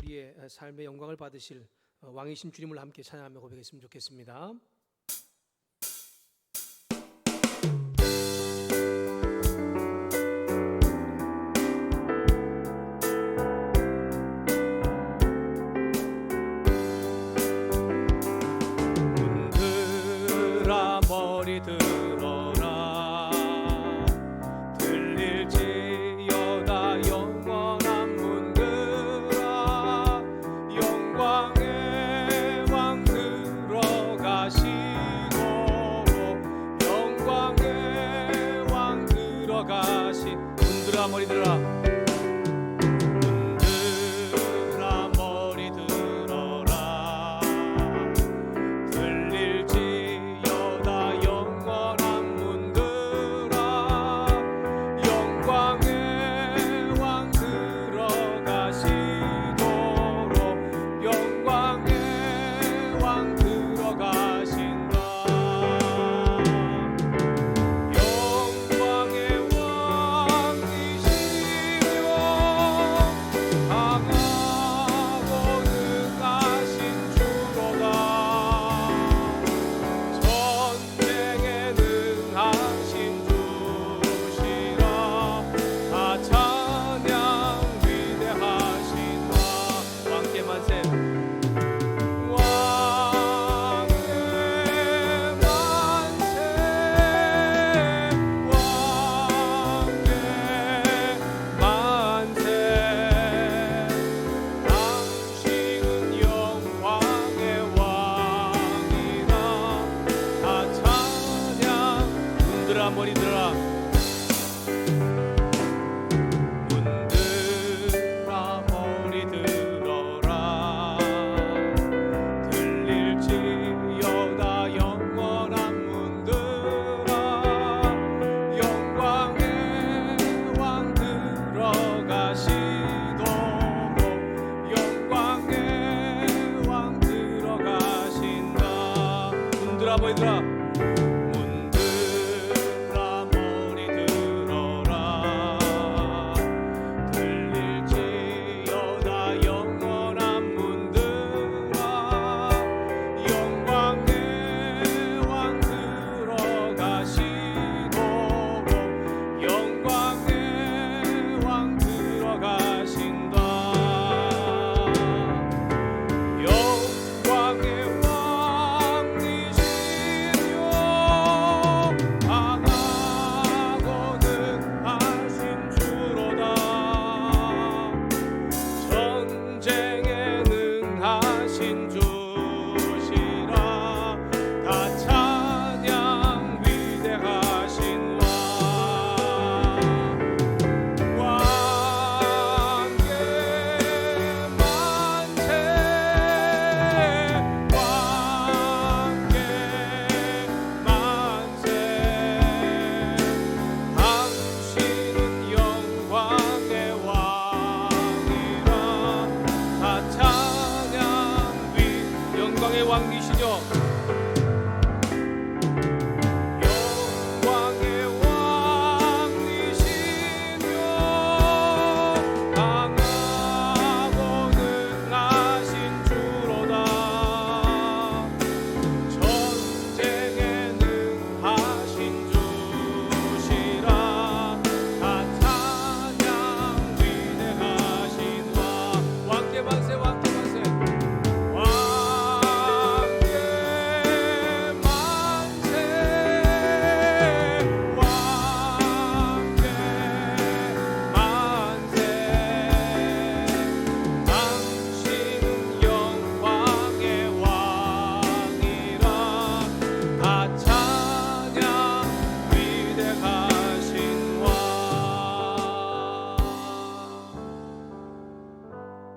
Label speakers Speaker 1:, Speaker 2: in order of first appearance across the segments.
Speaker 1: 우리의 삶의 영광을 받으실 왕이신 주님을 함께 찬양하며 고백했으면 좋겠습니다.
Speaker 2: 문들아 머리 들어라 들릴지어다 영원한 문들아 영광의 왕 들어가시고 영광의 왕 들어가시 문들아 머리 들어라 머리 들어라 문들아 머리 들어라 들릴지어다 영원한 문들아 영광의 왕 들어가시도록 영광의 왕 들어가신다 문들아 머리 들어라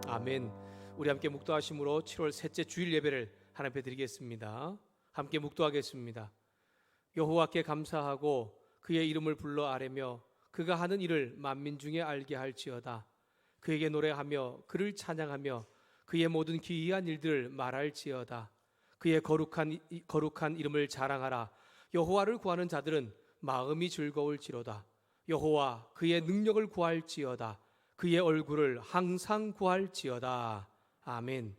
Speaker 2: 아멘. 우리 함께 묵도하심으로 7월 셋째 주일 예배를 하나님 앞에 드리겠습니다. 함께 묵도하겠습니다. 여호와께 감사하고 그의 이름을 불러 아뢰며 그가 하는 일을 만민 중에 알게 할지어다. 그에게 노래하며 그를 찬양하며 그의 모든 기이한 일들을 말할지어다. 그의 거룩한 이름을 자랑하라. 여호와를 구하는 자들은 마음이 즐거울지로다. 여호와 그의 능력을 구할지어다. 그의 얼굴을 항상 구할지어다. 아멘.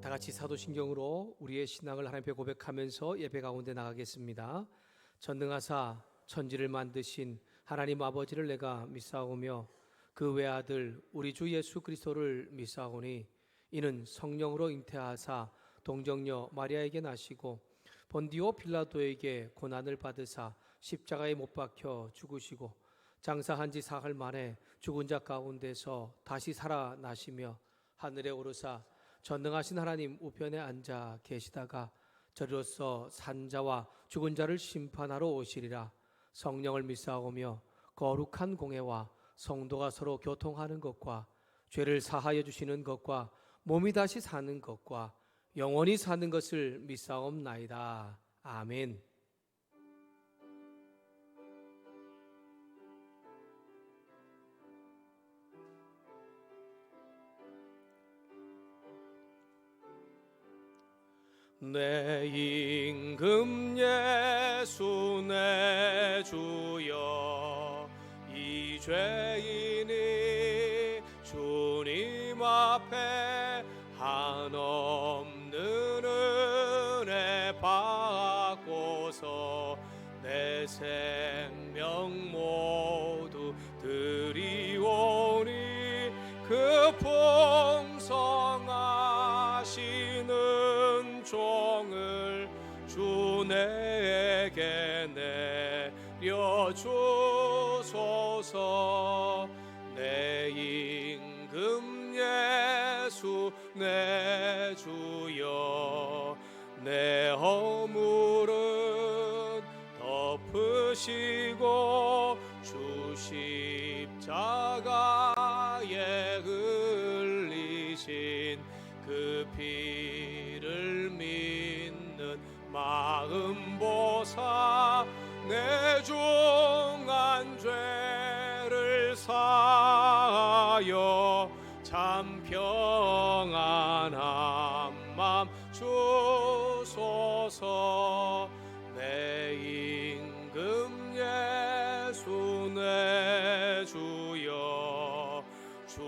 Speaker 2: 다 같이 사도신경으로 우리의 신앙을 하나님 앞에 고백하면서 예배 가운데 나가겠습니다. 전능하사 천지를 만드신 하나님 아버지를 내가 믿사오며 그 외아들 우리 주 예수 그리스도를 믿사오니 이는 성령으로 잉태하사 동정녀 마리아에게 나시고 본디오 빌라도에게 고난을 받으사 십자가에 못 박혀 죽으시고 장사한 지 사흘 만에 죽은 자 가운데서 다시 살아나시며 하늘에 오르사 전능하신 하나님 우편에 앉아 계시다가 저리로서 산자와 죽은 자를 심판하러 오시리라. 성령을 믿사오며 거룩한 공회와 성도가 서로 교통하는 것과 죄를 사하여 주시는 것과 몸이 다시 사는 것과 영원히 사는 것을 믿사옵나이다. 아멘. 내 임금 예수 내 주여 이 죄인이 주님 앞에 한없는 은혜 받고서 내 생명 모두 드리오니 그 풍성하시는 종을 주 내게 내려주소서. 내 임금 예수 내 주여 내 허물은 덮으시고 주 십자가에 흘리신 그 피를 믿는 마음 보사 내 중한 죄를 사하여 참 평안한 맘 주소서. 내 임금 예수 내 주여 주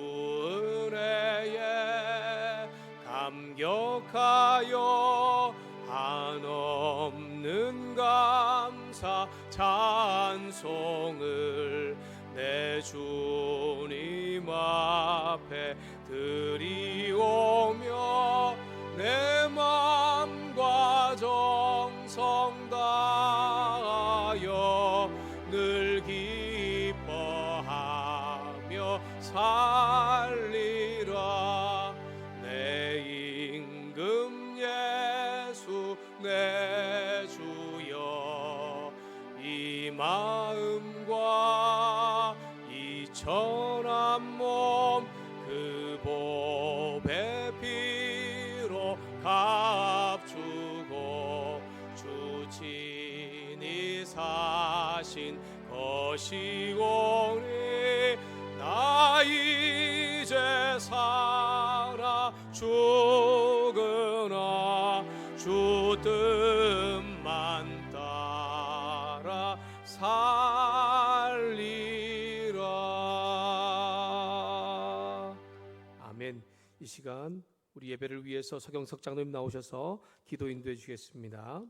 Speaker 2: 은혜에 감격하여 한없는 감사 찬송을 내 주님 앞에 드리오며 내 맘과 정성 다하여 늘 기뻐하며 살리라. 내 임금 예수 내 주여 이 마음과 이 천한 몸 그 보배 피로 값주고 주 친히 사신 것이오니 나 이제 살아 죽으나 주 뜻만 따라 살리라. 아멘. 이 시간 우리 예배를 위해서 서경석 장로님 나오셔서 기도 인도해 주시겠습니다.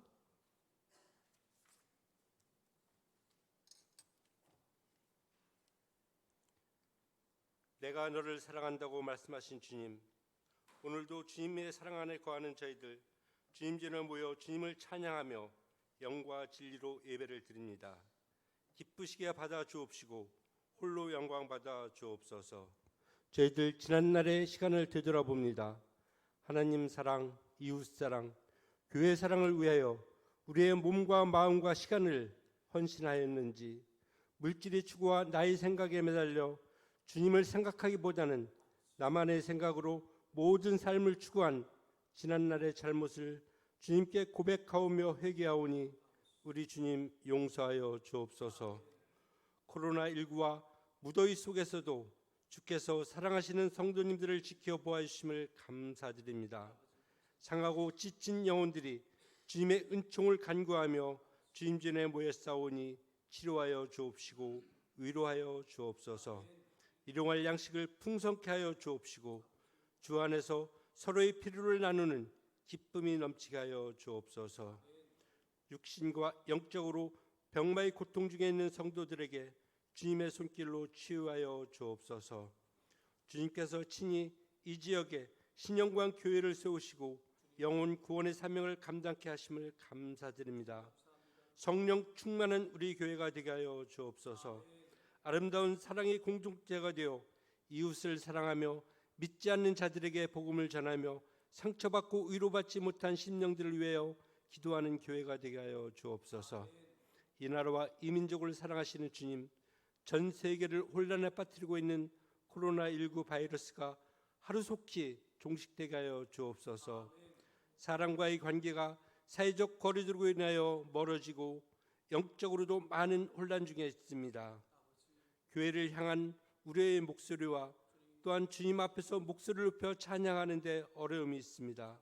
Speaker 3: 내가 너를 사랑한다고 말씀하신 주님, 오늘도 주님의 사랑 안에 거하는 저희들 주님 전에 모여 주님을 찬양하며 영과 진리로 예배를 드립니다. 기쁘시게 받아 주옵시고 홀로 영광 받아 주옵소서. 저희들 지난날의 시간을 되돌아봅니다. 하나님 사랑, 이웃 사랑, 교회 사랑을 위하여 우리의 몸과 마음과 시간을 헌신하였는지 물질의 추구와 나의 생각에 매달려 주님을 생각하기보다는 나만의 생각으로 모든 삶을 추구한 지난날의 잘못을 주님께 고백하오며 회개하오니 우리 주님 용서하여 주옵소서. 코로나19와 무더위 속에서도 주께서 사랑하시는 성도님들을 지켜보아 주심을 감사드립니다. 상하고 지친 영혼들이 주님의 은총을 간구하며 주님 전에 모여 싸우니 치료하여 주옵시고 위로하여 주옵소서. 일용할 양식을 풍성케 하여 주옵시고 주 안에서 서로의 필요를 나누는 기쁨이 넘치게 하여 주옵소서. 육신과 영적으로 병마의 고통 중에 있는 성도들에게 주님의 손길로 치유하여 주옵소서. 주님께서 친히 이 지역에 신영광 교회를 세우시고 영혼 구원의 사명을 감당케 하심을 감사드립니다. 성령 충만한 우리 교회가 되게 하여 주옵소서. 아름다운 사랑의 공동체가 되어 이웃을 사랑하며 믿지 않는 자들에게 복음을 전하며 상처받고 위로받지 못한 심령들을 위하여 기도하는 교회가 되게 하여 주옵소서. 이 나라와 이 민족을 사랑하시는 주님, 전 세계를 혼란에 빠뜨리고 있는 코로나19 바이러스가 하루속히 종식되게 하여 주옵소서. 사람과의 관계가 사회적 거리두기로 인하여 멀어지고 영적으로도 많은 혼란 중에 있습니다. 교회를 향한 우리의 목소리와 또한 주님 앞에서 목소리를 높여 찬양하는 데 어려움이 있습니다.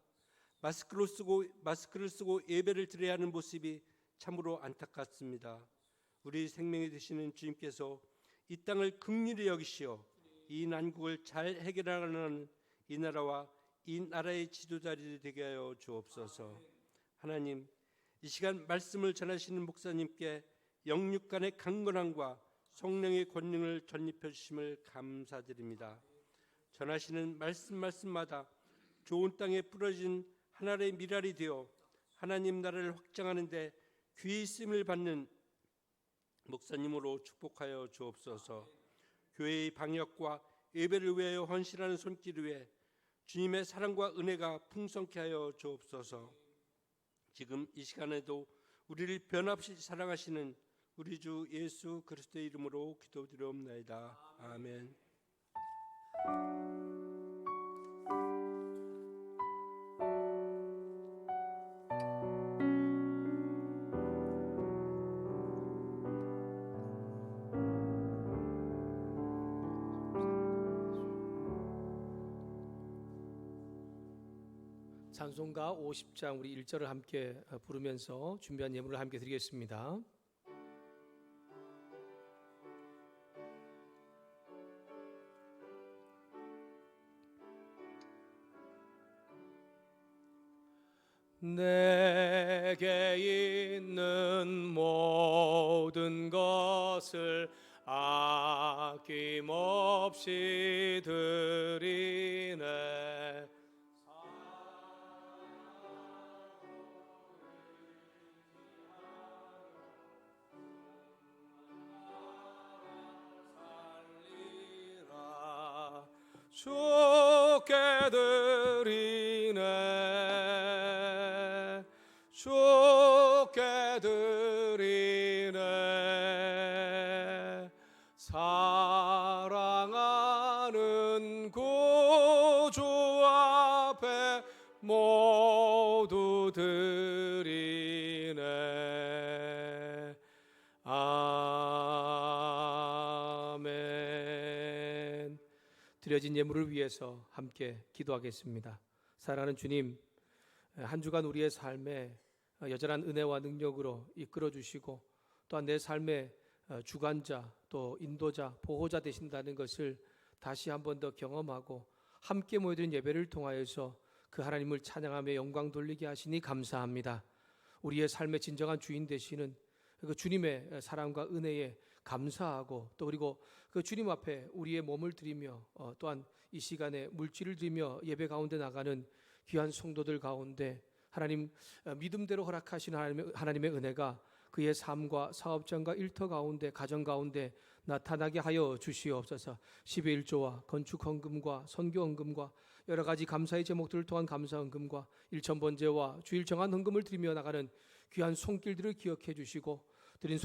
Speaker 3: 마스크를 쓰고 예배를 드려야 하는 모습이 참으로 안타깝습니다. 우리 생명이 되시는 주님께서 이 땅을 긍휼히 여기시어 이 난국을 잘 해결하는 이 나라와 이 나라의 지도자들이 되게 하여 주옵소서. 하나님, 이 시간 말씀을 전하시는 목사님께 영육간의 강건함과 성령의 권능을 전입해 주심을 감사드립니다. 전하시는 말씀마다 좋은 땅에 부러진 하나의 미랄이 되어 하나님 나라를 확장하는 데 귀히 쓰임을 받는 목사님으로 축복하여 주옵소서. 교회의 방역과 예배를 위하여 헌신하는 손길 위에 주님의 사랑과 은혜가 풍성케 하여 주옵소서. 지금 이 시간에도 우리를 변함없이 사랑하시는 우리 주 예수 그리스도의 이름으로 기도드리옵나이다. 아멘.
Speaker 2: 찬송가 50장 우리 1절을 함께 부르면서 준비한 예물을 함께 드리겠습니다. 내게 있는 모든 것을 아낌없이 드리네. 주께 드리네. 주께 드리네. 사랑하는 구주 앞에 모두 드리네. 아멘. 드려진 예물을 위해서 함께 기도하겠습니다. 사랑하는 주님, 한 주간 우리의 삶에 여전한 은혜와 능력으로 이끌어 주시고 또한 내 삶의 주관자 또 인도자 보호자 되신다는 것을 다시 한 번 더 경험하고 함께 모여드린 예배를 통하여서 그 하나님을 찬양하며 영광 돌리게 하시니 감사합니다. 우리의 삶의 진정한 주인 되시는 그 주님의 사랑과 은혜에 감사하고 또 그리고 그 주님 앞에 우리의 몸을 드리며 또한 이 시간에 물질을 드리며 예배 가운데 나가는 귀한 성도들 가운데 하나님 믿음대로 허락하신 하나님의 은혜가 그의 삶과 사업장과 일터 가운데 가정 가운데 나타나게 하여 주시옵소서. 10의 1조와 건축 헌금과 선교 헌금과 여러 가지 감사의 제목들을 통한 감사 헌금과 일천번제와 주일 정한 헌금을 드리며 나가는 귀한 손길들을 기억해 주시고 드린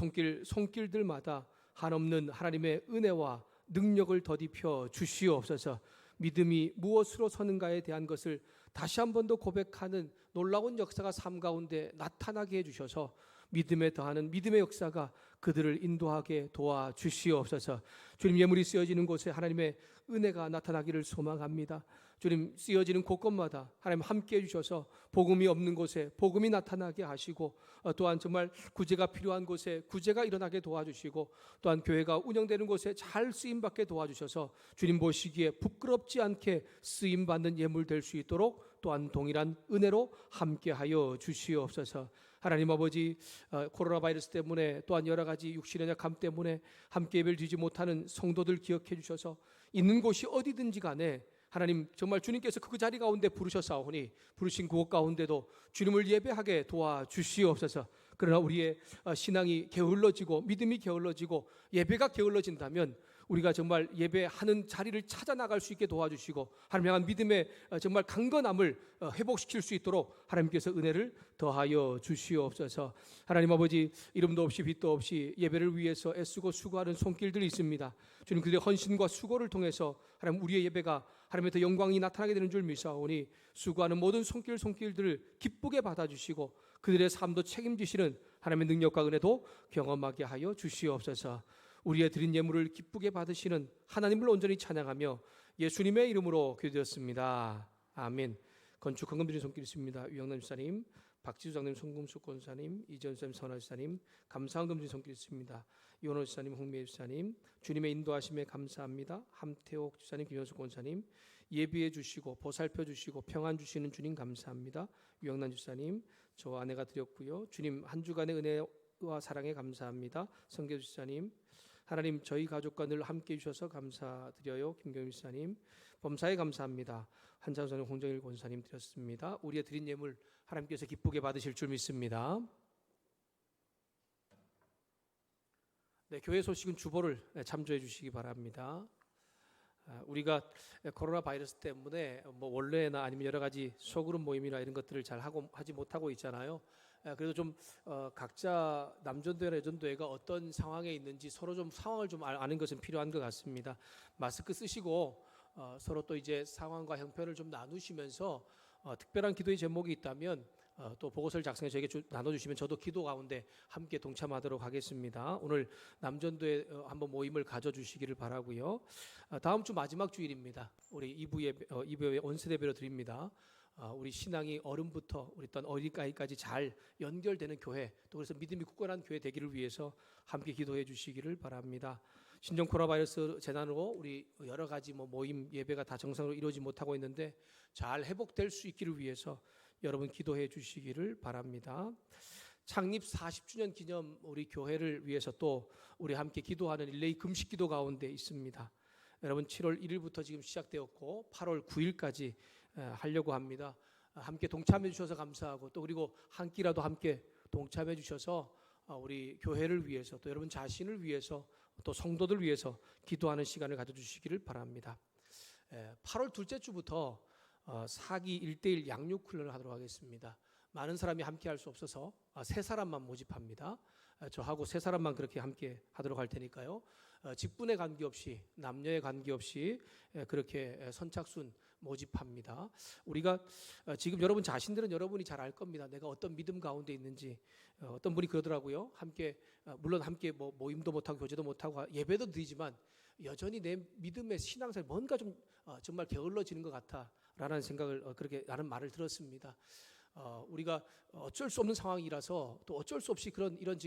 Speaker 2: 손길들마다 한없는 하나님의 은혜와 능력을 더디펴 주시옵소서. 믿음이 무엇으로 서는가에 대한 것을 다시 한 번 더 고백하는 놀라운 역사가 삶 가운데 나타나게 해주셔서 믿음에 더하는 믿음의 역사가 그들을 인도하게 도와주시옵소서. 주님, 예물이 쓰여지는 곳에 하나님의 은혜가 나타나기를 소망합니다. 주님, 쓰여지는 곳곳마다 하나님 함께 해주셔서 복음이 없는 곳에 복음이 나타나게 하시고, 또한 정말 구제가 필요한 곳에 구제가 일어나게 도와주시고, 또한 교회가 운영되는 곳에 잘 쓰임받게 도와주셔서 주님 보시기에 부끄럽지 않게 쓰임받는 예물 될 수 있도록 또한 동일한 은혜로 함께하여 주시옵소서. 하나님 아버지, 코로나 바이러스 때문에 또한 여러 가지 육신의 약함 때문에 함께 예배를 드리지 못하는 성도들 기억해 주셔서 있는 곳이 어디든지 간에 하나님 정말 주님께서 그 자리 가운데 부르셨사오니 부르신 그곳 가운데도 주님을 예배하게 도와주시옵소서. 그러나 우리의 신앙이 게을러지고 믿음이 게을러지고 예배가 게을러진다면 우리가 정말 예배하는 자리를 찾아 나갈 수 있게 도와주시고 하나님 향한 믿음의 정말 강건함을 회복시킬 수 있도록 하나님께서 은혜를 더하여 주시옵소서. 하나님 아버지, 이름도 없이 빛도 없이 예배를 위해서 애쓰고 수고하는 손길들이 있습니다. 주님, 그들의 헌신과 수고를 통해서 하나님 우리의 예배가 하나님의 더 영광이 나타나게 되는 줄 믿사오니 수고하는 모든 손길들을 기쁘게 받아주시고 그들의 삶도 책임지시는 하나님의 능력과 은혜도 경험하게 하여 주시옵소서. 우리의 드린 예물을 기쁘게 받으시는 하나님을 온전히 찬양하며 예수님의 이름으로 기도드렸습니다. 아멘. 건축 헌금 드린 손길 있습니다. 유영남 집사님, 박지수 장님, 송금숙 권사님, 이전쌤, 선하 집사님, 감사 헌금 드린 손길 있습니다. 이원호 집사님, 홍미애 집사님, 주님의 인도하심에 감사합니다. 함태옥 집사님, 김현숙 권사님, 예비해 주시고 보살펴 주시고 평안 주시는 주님 감사합니다. 유영남 집사님, 저 아내가 드렸고요. 주님 한 주간의 은혜와 사랑에 감사합니다. 성계주 집사님, 하나님 저희 가족과 늘 함께 해주셔서 감사드려요. 김경일 집사님, 범사에 감사합니다. 한찬선님, 홍정일 권사님 드렸습니다. 우리의 드린 예물 하나님께서 기쁘게 받으실 줄 믿습니다. 네, 교회 소식은 주보를 참조해 주시기 바랍니다. 우리가 코로나 바이러스 때문에 원래나 아니면 여러 가지 소그룹 모임이나 이런 것들을 잘 하지 못하고 있잖아요. 그래도 좀 각자 남전도회나 여전도회가 어떤 상황에 있는지 서로 좀 상황을 좀 아는 것은 필요한 것 같습니다. 마스크 쓰시고 서로 또 이제 상황과 형편을 좀 나누시면서 특별한 기도의 제목이 있다면 또 보고서를 작성해 저에게 나눠주시면 저도 기도 가운데 함께 동참하도록 하겠습니다. 오늘 남전도에 한번 모임을 가져주시기를 바라고요. 다음 주 마지막 주일입니다. 우리 2부에 온세대배로 드립니다. 우리 신앙이 어른부터 우리 또한 어린아이까지 잘 연결되는 교회, 또 그래서 믿음이 굳건한 교회 되기를 위해서 함께 기도해 주시기를 바랍니다. 신종 코로나 바이러스 재난으로 우리 여러 가지 모임 예배가 다 정상으로 이루어지지 못하고 있는데 잘 회복될 수 있기를 위해서 여러분 기도해 주시기를 바랍니다. 창립 40주년 기념 우리 교회를 위해서 또 우리 함께 기도하는 릴레이 금식 기도 가운데 있습니다. 여러분 7월 1일부터 지금 시작되었고 8월 9일까지 하려고 합니다. 함께 동참해 주셔서 감사하고 또 그리고 한 끼라도 함께 동참해 주셔서 우리 교회를 위해서 또 여러분 자신을 위해서 또 성도들 위해서 기도하는 시간을 가져주시기를 바랍니다. 8월 둘째 주부터 4기 1:1 양육 훈련을 하도록 하겠습니다. 많은 사람이 함께 할 수 없어서 3사람만 모집합니다. 저하고 3사람만 그렇게 함께 하도록 할 테니까요. 직분에 관계없이 남녀에 관계없이 그렇게 선착순 모집합니다. 우리가 지금 여러분 자신들은 여러분이 잘 알 겁니다. 내가 어떤 믿음 가운데 있는지. 어떤 분이 그러더라고요. 함께 물론 함께 모임도 못하고 교제도 못하고 예배도 드리지만 여전히 내 믿음의 신앙생활 뭔가 좀 정말 게을러지는 것 같아라는 생각을 그렇게 라는 말을 들었습니다. 우리가 어쩔 수 없는 상황이라서 또 어쩔 수 없이 이런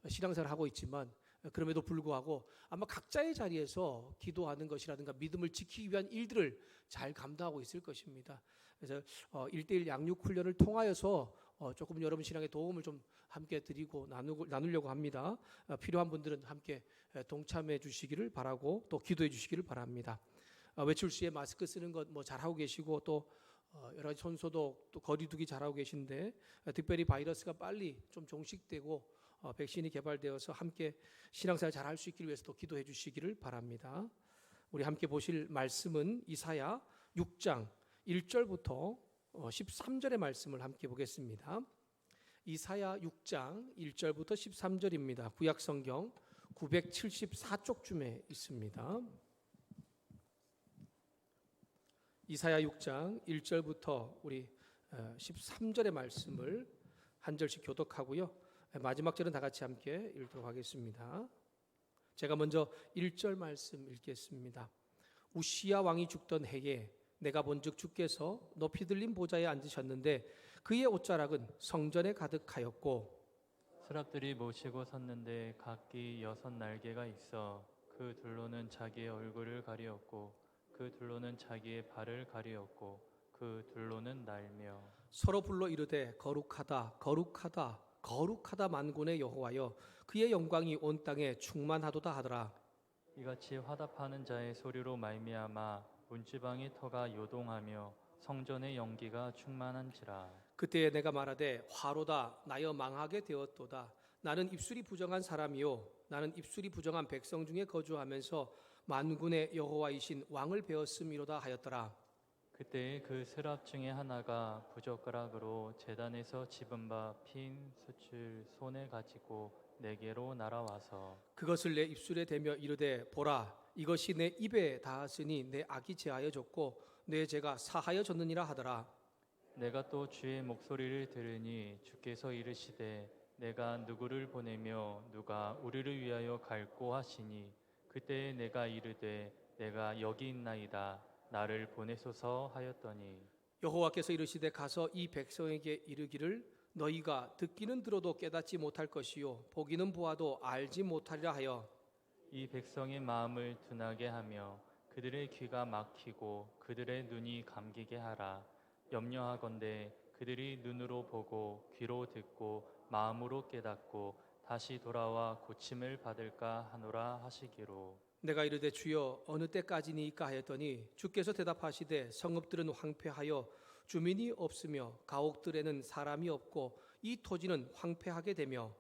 Speaker 2: 신앙생활을 하고 있지만 그럼에도 불구하고 아마 각자의 자리에서 기도하는 것이라든가 믿음을 지키기 위한 일들을 잘 감당하고 있을 것입니다. 그래서 1:1 양육 훈련을 통하여서 조금 여러분 신앙에 도움을 좀 함께 드리고 나누려고 합니다. 필요한 분들은 함께 동참해 주시기를 바라고 또 기도해 주시기를 바랍니다. 외출 시에 마스크 쓰는 것 잘하고 계시고 또 여러 가지 손소독 또 거리두기 잘하고 계신데 특별히 바이러스가 빨리 좀 종식되고 백신이 개발되어서 함께 신앙생활 잘 할 수 있기를 위해서 또 기도해 주시기를 바랍니다. 우리 함께 보실 말씀은 이사야 6장 1절부터 13절의 말씀을 함께 보겠습니다. 이사야 6장 1절부터 13절입니다. 구약성경 974쪽쯤에 있습니다. 이사야 6장 1절부터 우리 13절의 말씀을 한 절씩 교독하고요. 마지막 절은 다 같이 함께 읽도록 하겠습니다. 제가 먼저 1절 말씀 읽겠습니다. 우시야 왕이 죽던 해에 내가 본즉 주께서 높이 들린 보좌에 앉으셨는데 그의 옷자락은 성전에 가득하였고
Speaker 4: 스랍들이 모시고 섰는데 각기 6날개가 있어 그 둘로는 자기의 얼굴을 가리었고 그 둘로는 자기의 발을 가리었고 그 둘로는 날며
Speaker 2: 서로 불러 이르되 거룩하다 거룩하다 거룩하다 만군의 여호와여 그의 영광이 온 땅에 충만하도다 하더라.
Speaker 4: 이같이 화답하는 자의 소리로 말미암아 문지방의 터가 요동하며 성전의 연기가 충만한지라.
Speaker 2: 그때에 내가 말하되 화로다 나여 망하게 되었도다. 나는 입술이 부정한 사람이요 나는 입술이 부정한 백성 중에 거주하면서 만군의 여호와이신 왕을 배웠음이로다 하였더라.
Speaker 4: 그때 그 스랍 중에 하나가 부젓가락으로 제단에서 집은 바 핀 숯을 손에 가지고 내게로 날아와서
Speaker 2: 그것을 내 입술에 대며 이르되 보라 이것이 내 입에 닿았으니 내 악이 제하여졌고 내 죄가 사하여졌느니라 하더라.
Speaker 4: 내가 또 주의 목소리를 들으니 주께서 이르시되 내가 누구를 보내며 누가 우리를 위하여 갈꼬 하시니 그때에 내가 이르되 내가 여기 있나이다 나를 보내소서 하였더니
Speaker 2: 여호와께서 이르시되 가서 이 백성에게 이르기를 너희가 듣기는 들어도 깨닫지 못할 것이요 보기는 보아도 알지 못하리라 하여
Speaker 4: 이 백성의 마음을 둔하게 하며 그들의 귀가 막히고 그들의 눈이 감기게 하라. 염려하건대 그들이 눈으로 보고 귀로 듣고 마음으로 깨닫고 다시 돌아와 고침을 받을까 하노라 하시기로.
Speaker 2: 내가 이르되 주여 어느 때까지니까 하였더니 주께서 대답하시되 성읍들은 황폐하여 주민이 없으며 가옥들에는 사람이 없고 이 토지는 황폐하게 되며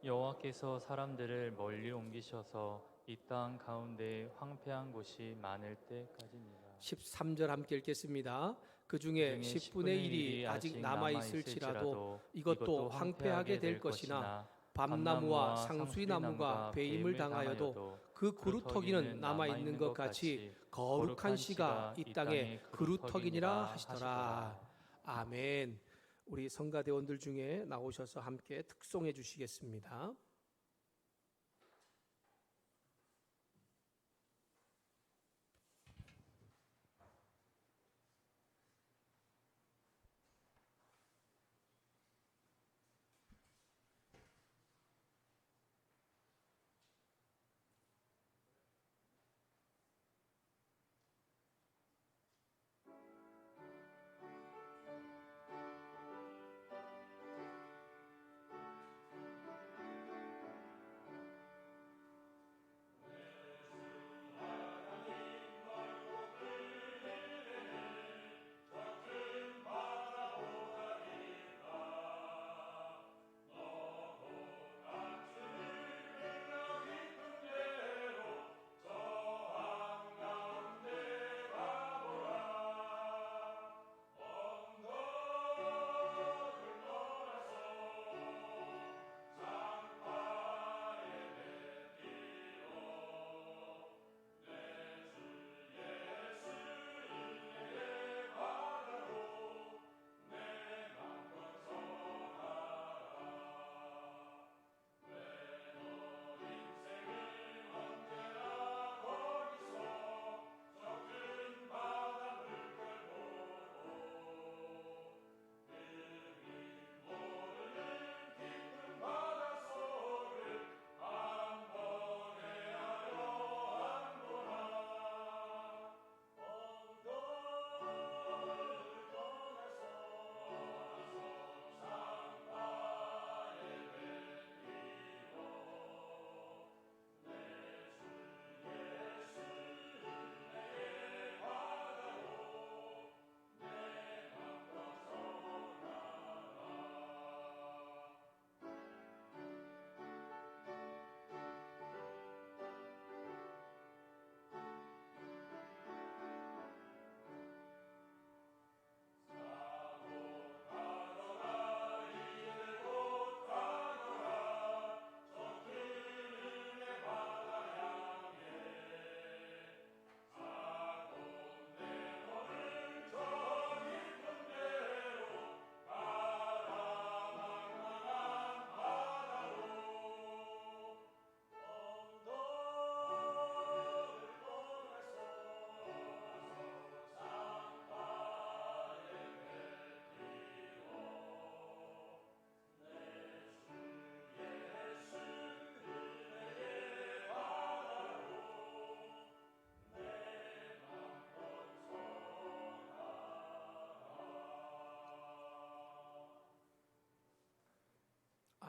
Speaker 4: 여호와께서 사람들을 멀리 옮기셔서 이 땅 가운데 황폐한 곳이 많을 때까지니라.
Speaker 2: 13절 함께 읽겠습니다. 그 중에 10분의 1이 아직 남아 있을지라도 이것도 황폐하게 될 것이나 밤나무와 상수리 나무가 배임을 당하여도 그 그루터기는 남아 있는 것 같이 거룩한 씨가 이 땅에 그루터기니라 하시더라. 아멘. 우리 성가대원들 중에 나오셔서 함께 특송해 주시겠습니다.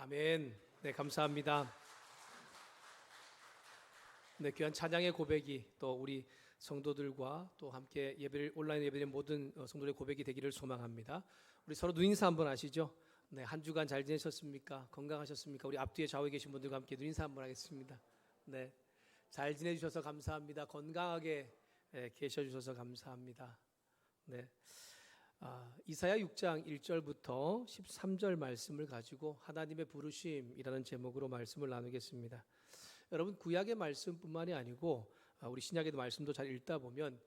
Speaker 2: 아멘. 네, 감사합니다. 네, 귀한 찬양의 고백이 또 우리 성도들과 또 함께 예배를 온라인 예배드린 모든 성도들의 고백이 되기를 소망합니다. 우리 서로 눈인사 한번 하시죠. 네, 한 주간 잘 지내셨습니까? 건강하셨습니까? 우리 앞뒤에 좌우에 계신 분들과 함께 눈인사 한번 하겠습니다. 네, 잘 지내주셔서 감사합니다. 건강하게 계셔주셔서 감사합니다. 네, 이사야 6장 1절부터 13절 말씀을 가지고 하나님의 부르심이라는 제목으로 말씀을 나누겠습니다. 여러분, 구약의 말씀뿐만이 아니고 우리 신약의 말씀도 잘 읽다 보면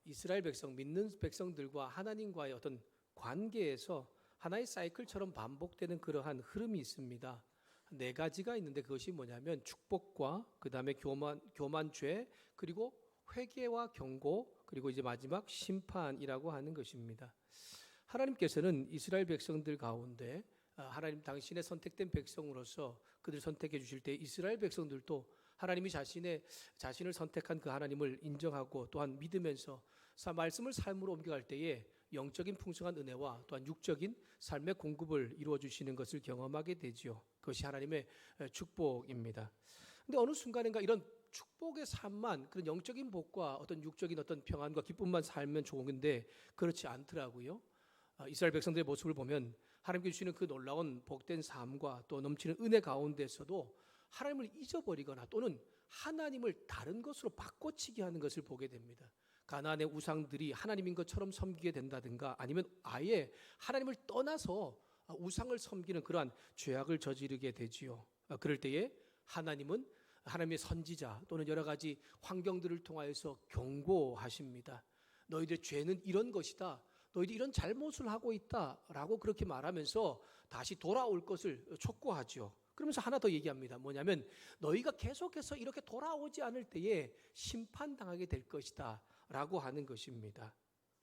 Speaker 2: 이스라엘 백성, 믿는 백성들과 하나님과의 어떤 관계에서 하나의 사이클처럼 반복되는 그러한 흐름이 있습니다. 네 가지가 있는데 그것이 뭐냐면 축복과 그 다음에 교만죄, 그리고 회개와 경고, 그리고 이제 마지막 심판이라고 하는 것입니다. 하나님께서는 이스라엘 백성들 가운데 하나님 당신의 선택된 백성으로서 그들 선택해 주실 때 이스라엘 백성들도 하나님이 자신을 선택한 그 하나님을 인정하고 또한 믿으면서 말씀을 삶으로 옮겨갈 때에 영적인 풍성한 은혜와 또한 육적인 삶의 공급을 이루어 주시는 것을 경험하게 되지요. 그것이 하나님의 축복입니다. 근데 어느 순간인가 이런 축복의 삶만, 그런 영적인 복과 어떤 육적인 어떤 평안과 기쁨만 살면 좋은데 그렇지 않더라고요. 이스라엘 백성들의 모습을 보면 하나님께 주시는 그 놀라운 복된 삶과 또 넘치는 은혜 가운데서도 하나님을 잊어버리거나 또는 하나님을 다른 것으로 바꿔치기 하는 것을 보게 됩니다. 가나안의 우상들이 하나님인 것처럼 섬기게 된다든가 아니면 아예 하나님을 떠나서 우상을 섬기는 그러한 죄악을 저지르게 되지요. 그럴 때에 하나님은 하나님의 선지자 또는 여러 가지 환경들을 통하여서 경고하십니다. 너희들의 죄는 이런 것이다. 너희들이 이런 잘못을 하고 있다라고 그렇게 말하면서 다시 돌아올 것을 촉구하죠. 그러면서 하나 더 얘기합니다. 뭐냐면 너희가 계속해서 이렇게 돌아오지 않을 때에 심판당하게 될 것이다 라고 하는 것입니다.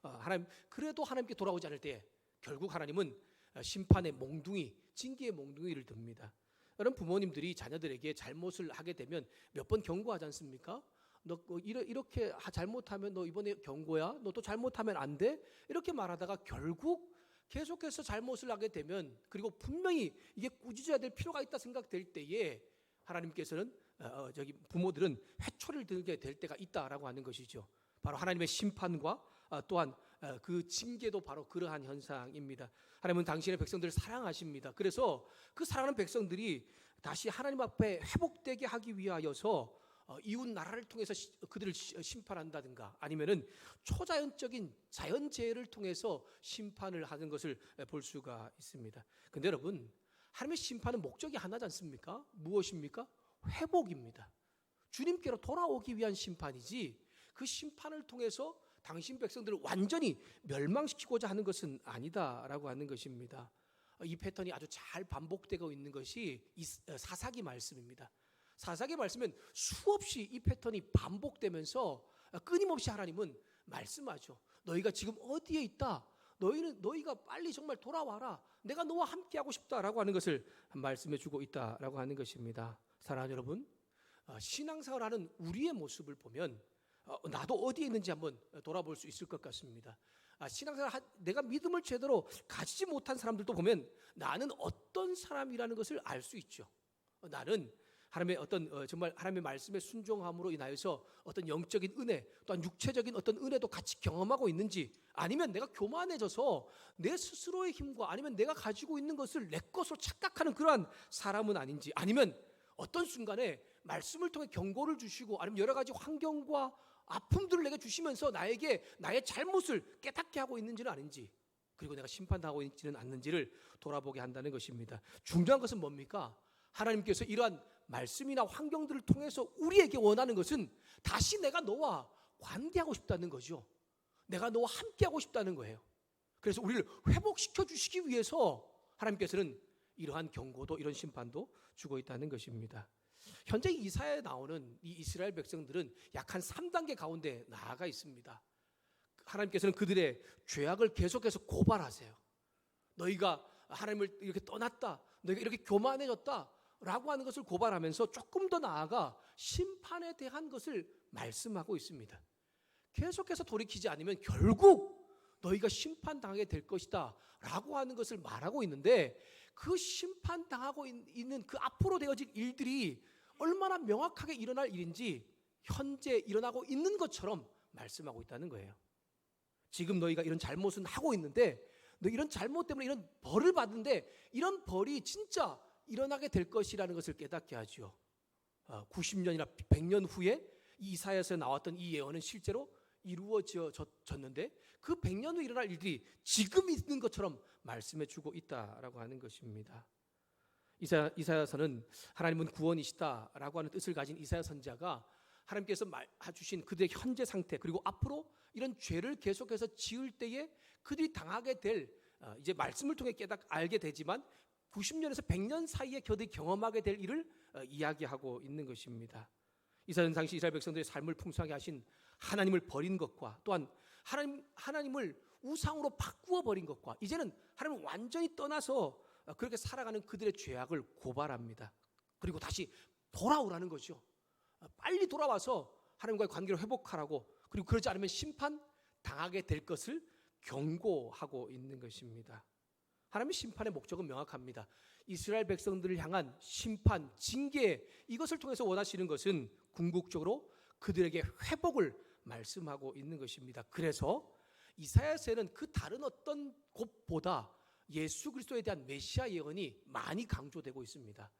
Speaker 2: 하나님, 그래도 하나님께 돌아오지 않을 때에 결국 하나님은 심판의 몽둥이, 징계의 몽둥이를 듭니다. 여러분, 부모님들이 자녀들에게 잘못을 하게 되면 몇 번 경고하지 않습니까? 너 이렇게 잘못하면 너 이번에 경고야. 너 또 잘못하면 안 돼. 이렇게 말하다가 결국 계속해서 잘못을 하게 되면, 그리고 분명히 이게 꾸짖어야 될 필요가 있다 생각될 때에 하나님께서는 부모들은 회초리를 들게 될 때가 있다라고 하는 것이죠. 바로 하나님의 심판과 또한 그 징계도 바로 그러한 현상입니다. 하나님은 당신의 백성들을 사랑하십니다. 그래서 그 사랑하는 백성들이 다시 하나님 앞에 회복되게 하기 위하여서 이웃 나라를 통해서 그들을 심판한다든가 아니면은 초자연적인 자연재해를 통해서 심판을 하는 것을 볼 수가 있습니다. 근데 여러분, 하나님의 심판은 목적이 하나지 않습니까? 무엇입니까? 회복입니다. 주님께로 돌아오기 위한 심판이지 그 심판을 통해서 당신 백성들을 완전히 멸망시키고자 하는 것은 아니다라고 하는 것입니다. 이 패턴이 아주 잘 반복되고 있는 것이 사사기 말씀입니다. 사사기 말씀은 수없이 이 패턴이 반복되면서 끊임없이 하나님은 말씀하죠. 너희가 지금 어디에 있다? 너희가 빨리 정말 돌아와라. 내가 너와 함께하고 싶다라고 하는 것을 말씀해 주고 있다라고 하는 것입니다. 사랑하는 여러분, 신앙생활하는 우리의 모습을 보면 나도 어디에 있는지 한번 돌아볼 수 있을 것 같습니다. 신앙생활 내가 믿음을 제대로 가지지 못한 사람들도 보면 나는 어떤 사람이라는 것을 알 수 있죠. 나는 하나님의 어떤 정말 하나님의 말씀에 순종함으로 인하여서 어떤 영적인 은혜 또한 육체적인 어떤 은혜도 같이 경험하고 있는지, 아니면 내가 교만해져서 내 스스로의 힘과 아니면 내가 가지고 있는 것을 내 것으로 착각하는 그러한 사람은 아닌지, 아니면 어떤 순간에 말씀을 통해 경고를 주시고 아니면 여러 가지 환경과 아픔들을 내게 주시면서 나에게 나의 잘못을 깨닫게 하고 있는지는 아닌지, 그리고 내가 심판당하고 있지는 않는지를 돌아보게 한다는 것입니다. 중요한 것은 뭡니까? 하나님께서 이러한 말씀이나 환경들을 통해서 우리에게 원하는 것은 다시 내가 너와 관계하고 싶다는 거죠. 내가 너와 함께하고 싶다는 거예요. 그래서 우리를 회복시켜 주시기 위해서 하나님께서는 이러한 경고도 이런 심판도 주고 있다는 것입니다. 현재 이사야에 나오는 이 이스라엘 백성들은 약 한 3단계 가운데 나아가 있습니다. 하나님께서는 그들의 죄악을 계속해서 고발하세요. 너희가 하나님을 이렇게 떠났다, 너희가 이렇게 교만해졌다 라고 하는 것을 고발하면서 조금 더 나아가 심판에 대한 것을 말씀하고 있습니다. 계속해서 돌이키지 않으면 결국 너희가 심판당하게 될 것이다 라고 하는 것을 말하고 있는데, 그 심판당하고 있는 그 앞으로 되어질 일들이 얼마나 명확하게 일어날 일인지 현재 일어나고 있는 것처럼 말씀하고 있다는 거예요. 지금 너희가 이런 잘못은 하고 있는데 너 이런 잘못 때문에 이런 벌을 받는데 이런 벌이 진짜 일어나게 될 것이라는 것을 깨닫게 하죠. 90년이나 100년 후에 이사야에서 나왔던 이 예언은 실제로 이루어졌는데 그 100년 후 일어날 일들이 지금 있는 것처럼 말씀해 주고 있다라고 하는 것입니다. 이사야서는 하나님은 구원이시다라고 하는 뜻을 가진 이사야 선지자가 하나님께서 주신 그들의 현재 상태 그리고 앞으로 이런 죄를 계속해서 지을 때에 그들이 당하게 될 이제 말씀을 통해 알게 되지만 90년에서 100년 사이에 그들이 경험하게 될 일을 이야기하고 있는 것입니다. 이사야는 당시 이스라엘 백성들의 삶을 풍성하게 하신 하나님을 버린 것과 또한 하나님을 우상으로 바꾸어 버린 것과 이제는 하나님을 완전히 떠나서 그렇게 살아가는 그들의 죄악을 고발합니다. 그리고 다시 돌아오라는 거죠. 빨리 돌아와서 하나님과의 관계를 회복하라고 그리고 그러지 않으면 심판 당하게 될 것을 경고하고 있는 것입니다. 하나님의 심판의 목적은 명확합니다. 이스라엘 백성들을 향한 심판, 징계 이것을 통해서 원하시는 것은 궁극적으로 그들에게 회복을 말씀하고 있는 것입니다. 그래서 이사야서에는 그 다른 어떤 곳보다 예수 그리스도에 대한 메시아 예언이 많이 강조되고 있습니다.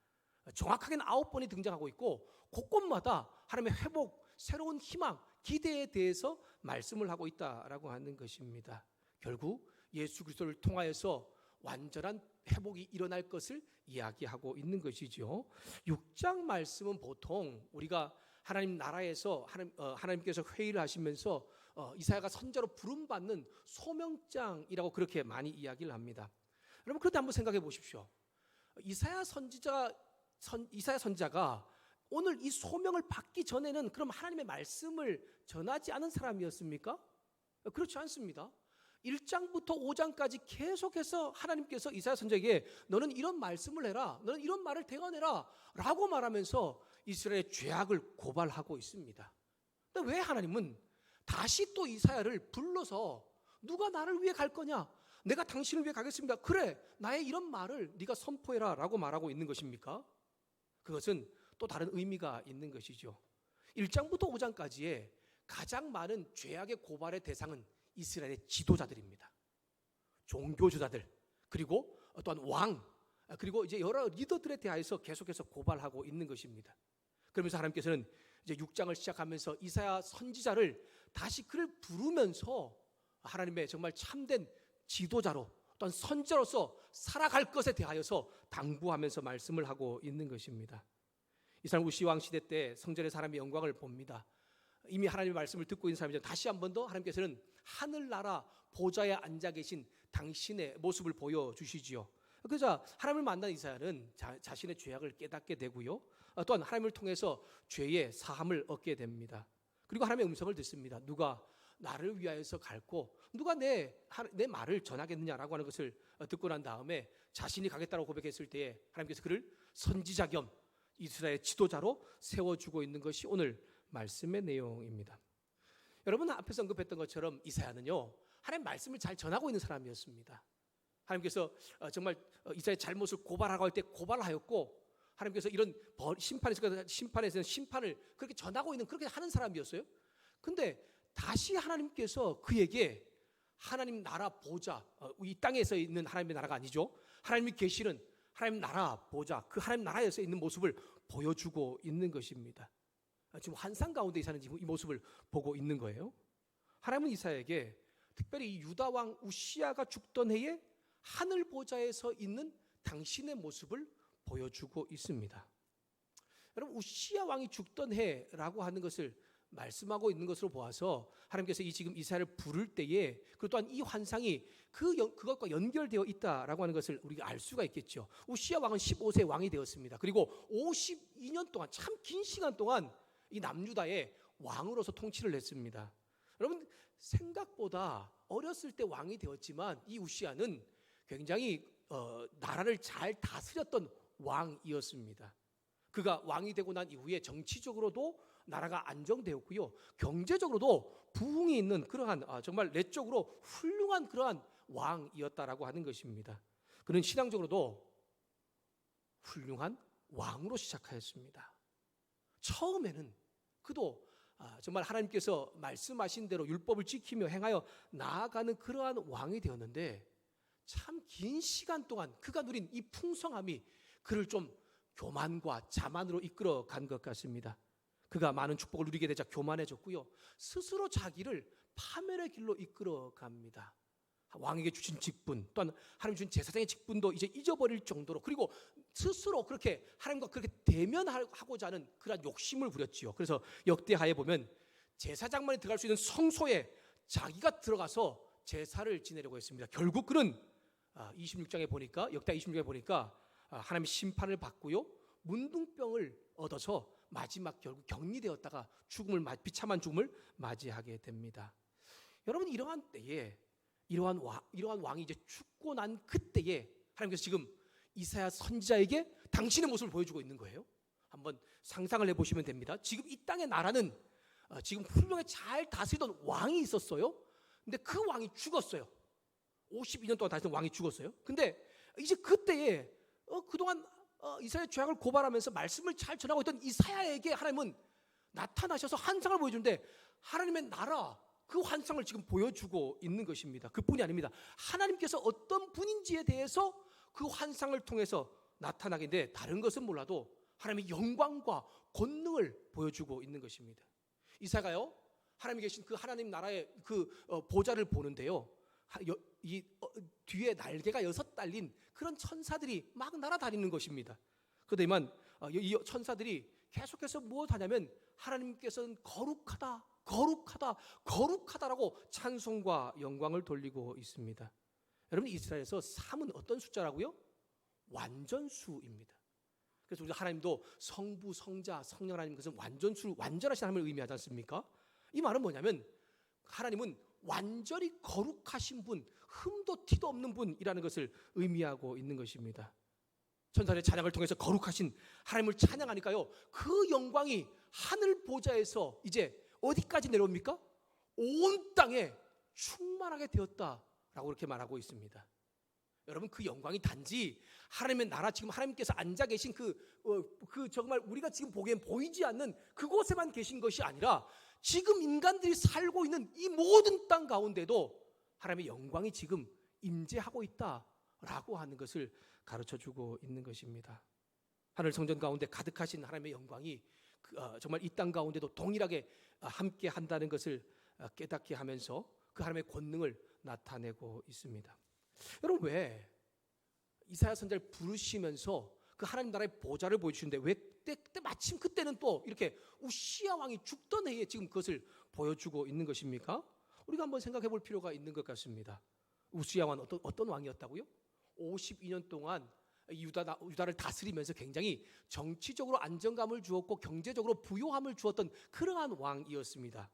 Speaker 2: 정확하게는 9번이 등장하고 있고 곳곳마다 하나님의 회복, 새로운 희망, 기대에 대해서 말씀을 하고 있다라고 하는 것입니다. 결국 예수 그리스도를 통하여서 완전한 회복이 일어날 것을 이야기하고 있는 것이죠. 6장 말씀은 보통 우리가 하나님 나라에서 하나님께서 회의를 하시면서 이사야가 선자로 부름받는 소명장이라고 그렇게 많이 이야기를 합니다. 여러분 그런데 한번 생각해 보십시오. 이사야 선지자가 오늘 이 소명을 받기 전에는 그럼 하나님의 말씀을 전하지 않은 사람이었습니까? 그렇지 않습니다. 1장부터 5장까지 계속해서 하나님께서 이사야 선지자에게 너는 이런 말씀을 해라, 너는 이런 말을 대언해라 라고 말하면서 이스라엘의 죄악을 고발하고 있습니다. 근데 왜 하나님은 다시 또 이사야를 불러서 누가 나를 위해 갈 거냐? 내가 당신을 위해 가겠습니다. 그래, 나의 이런 말을 네가 선포해라 라고 말하고 있는 것입니까? 그것은 또 다른 의미가 있는 것이죠. 1장부터 5장까지의 가장 많은 죄악의 고발의 대상은 이스라엘의 지도자들입니다. 종교주자들 그리고 또한 왕 그리고 이제 여러 리더들에 대하여서 계속해서 고발하고 있는 것입니다. 그러면서 하나님께서는 이제 6장을 시작하면서 이사야 선지자를 다시 그를 부르면서 하나님의 정말 참된 지도자로 또한 선지자로서 살아갈 것에 대하여서 당부하면서 말씀을 하고 있는 것입니다. 이스라엘 우시 왕 시대 때 성전의 사람의 영광을 봅니다. 이미 하나님의 말씀을 듣고 있는 사람이죠. 다시 한 번 더 하나님께서는 하늘나라 보좌에 앉아 계신 당신의 모습을 보여주시지요. 그래서 하나님을 만난 이사야는 자신의 죄악을 깨닫게 되고요. 또한 하나님을 통해서 죄의 사함을 얻게 됩니다. 그리고 하나님의 음성을 듣습니다. 누가 나를 위하여서 갈고 누가 내 말을 전하겠느냐라고 하는 것을 듣고 난 다음에 자신이 가겠다고 고백했을 때에 하나님께서 그를 선지자 겸 이스라엘 지도자로 세워주고 있는 것이 오늘 말씀의 내용입니다. 여러분 앞에서 언급했던 것처럼 이사야는요 하나님 말씀을 잘 전하고 있는 사람이었습니다. 하나님께서 정말 이사야의 잘못을 고발하라고 할 때 고발하였고 하나님께서 이런 심판에서는 심판을 그렇게 전하고 있는 그렇게 하는 사람이었어요. 근데 다시 하나님께서 그에게 하나님 나라 보좌 이 땅에서 있는 하나님의 나라가 아니죠. 하나님이 계시는 하나님 나라 보좌 그 하나님 나라에서 있는 모습을 보여주고 있는 것입니다. 지금 환상 가운데 이사야는 지금 이 모습을 보고 있는 거예요. 하나님은 이사야에게 특별히 이 유다 왕 우시야가 죽던 해에 하늘 보좌에서 있는 당신의 모습을 보여주고 있습니다. 여러분 우시야 왕이 죽던 해라고 하는 것을 말씀하고 있는 것으로 보아서 하나님께서 이 지금 이사야를 부를 때에 그리고 또한 이 환상이 그것과 연결되어 있다라고 하는 것을 우리가 알 수가 있겠죠. 우시야 왕은 15세 왕이 되었습니다. 그리고 52년 동안 참 긴 시간 동안 이 남유다의 왕으로서 통치를 했습니다. 여러분 생각보다 어렸을 때 왕이 되었지만 이 우시야는 굉장히 나라를 잘 다스렸던 왕이었습니다. 그가 왕이 되고 난 이후에 정치적으로도 나라가 안정되었고요. 경제적으로도 부흥이 있는 그러한 정말 내적으로 훌륭한 그러한 왕이었다라고 하는 것입니다. 그는 신앙적으로도 훌륭한 왕으로 시작하였습니다. 처음에는 그도 정말 하나님께서 말씀하신 대로 율법을 지키며 행하여 나아가는 그러한 왕이 되었는데 참 긴 시간 동안 그가 누린 이 풍성함이 그를 좀 교만과 자만으로 이끌어 간 것 같습니다. 그가 많은 축복을 누리게 되자 교만해졌고요. 스스로 자기를 파멸의 길로 이끌어 갑니다. 왕에게 주신 직분 또한 하나님 주신 제사장의 직분도 이제 잊어버릴 정도로, 그리고 스스로 그렇게 하나님과 그렇게 대면하고자 하는 그런 욕심을 부렸지요. 그래서 역대하에 보면 제사장만이 들어갈 수 있는 성소에 자기가 들어가서 제사를 지내려고 했습니다. 결국 그는 26장에 보니까, 역대 26장에 보니까 하나님의 심판을 받고요, 문둥병을 얻어서 마지막 결국 격리되었다가 비참한 죽음을 맞이하게 됩니다. 여러분, 이러한 때에 이러한 왕이 이제 죽고 난 그때에 하나님께서 지금 이사야 선지자에게 당신의 모습을 보여주고 있는 거예요. 한번 상상을 해보시면 됩니다. 지금 이 땅의 나라는 지금 훌륭하게 잘 다스리던 왕이 있었어요. 근데 그 왕이 죽었어요. 52년 동안 다스리던 왕이 죽었어요. 근데 이제 그때에 그동안 이사야의 죄악을 고발하면서 말씀을 잘 전하고 있던 이사야에게 하나님은 나타나셔서 환상을 보여주는데 하나님의 나라, 그 환상을 지금 보여주고 있는 것입니다. 그뿐이 아닙니다. 하나님께서 어떤 분인지에 대해서 그 환상을 통해서 나타나게 되는데 다른 것은 몰라도 하나님의 영광과 권능을 보여주고 있는 것입니다. 이사야가요, 하나님이 계신 그 하나님 나라의 그 보좌를 보는데요, 뒤에 날개가 6 달린 그런 천사들이 막 날아다니는 것입니다. 그러더니만 이 천사들이 계속해서 무엇 하냐면 하나님께서는 거룩하다, 거룩하다, 거룩하다라고 찬송과 영광을 돌리고 있습니다. 여러분, 이스라엘에서 3은 어떤 숫자라고요? 완전수입니다. 그래서 우리 하나님도 성부, 성자, 성령 하나님, 그것은 완전수, 완전하신 하나님을 의미하지 않습니까? 이 말은 뭐냐면 하나님은 완전히 거룩하신 분, 흠도 티도 없는 분이라는 것을 의미하고 있는 것입니다. 천사들의 찬양을 통해서 거룩하신 하나님을 찬양하니까요, 그 영광이 하늘 보좌에서 이제 어디까지 내려옵니까? 온 땅에 충만하게 되었다라고 그렇게 말하고 있습니다. 여러분, 그 영광이 단지 하나님의 나라, 지금 하나님께서 앉아 계신 그 정말 우리가 지금 보기엔 보이지 않는 그곳에만 계신 것이 아니라 지금 인간들이 살고 있는 이 모든 땅 가운데도 하나님의 영광이 지금 임재하고 있다라고 하는 것을 가르쳐주고 있는 것입니다. 하늘 성전 가운데 가득하신 하나님의 영광이 정말 이 땅 가운데도 동일하게 함께 한다는 것을 깨닫게 하면서 그 하나님의 권능을 나타내고 있습니다. 여러분, 왜 이사야 선지자를 부르시면서 그 하나님 나라의 보좌를 보여주시는데 왜 마침 그때는 또 이렇게 우시야 왕이 죽던 해에 지금 그것을 보여주고 있는 것입니까? 우리가 한번 생각해 볼 필요가 있는 것 같습니다. 우시야 왕은 어떤 왕이었다고요? 52년 동안 유다를 다스리면서 굉장히 정치적으로 안정감을 주었고 경제적으로 부요함을 주었던 그러한 왕이었습니다.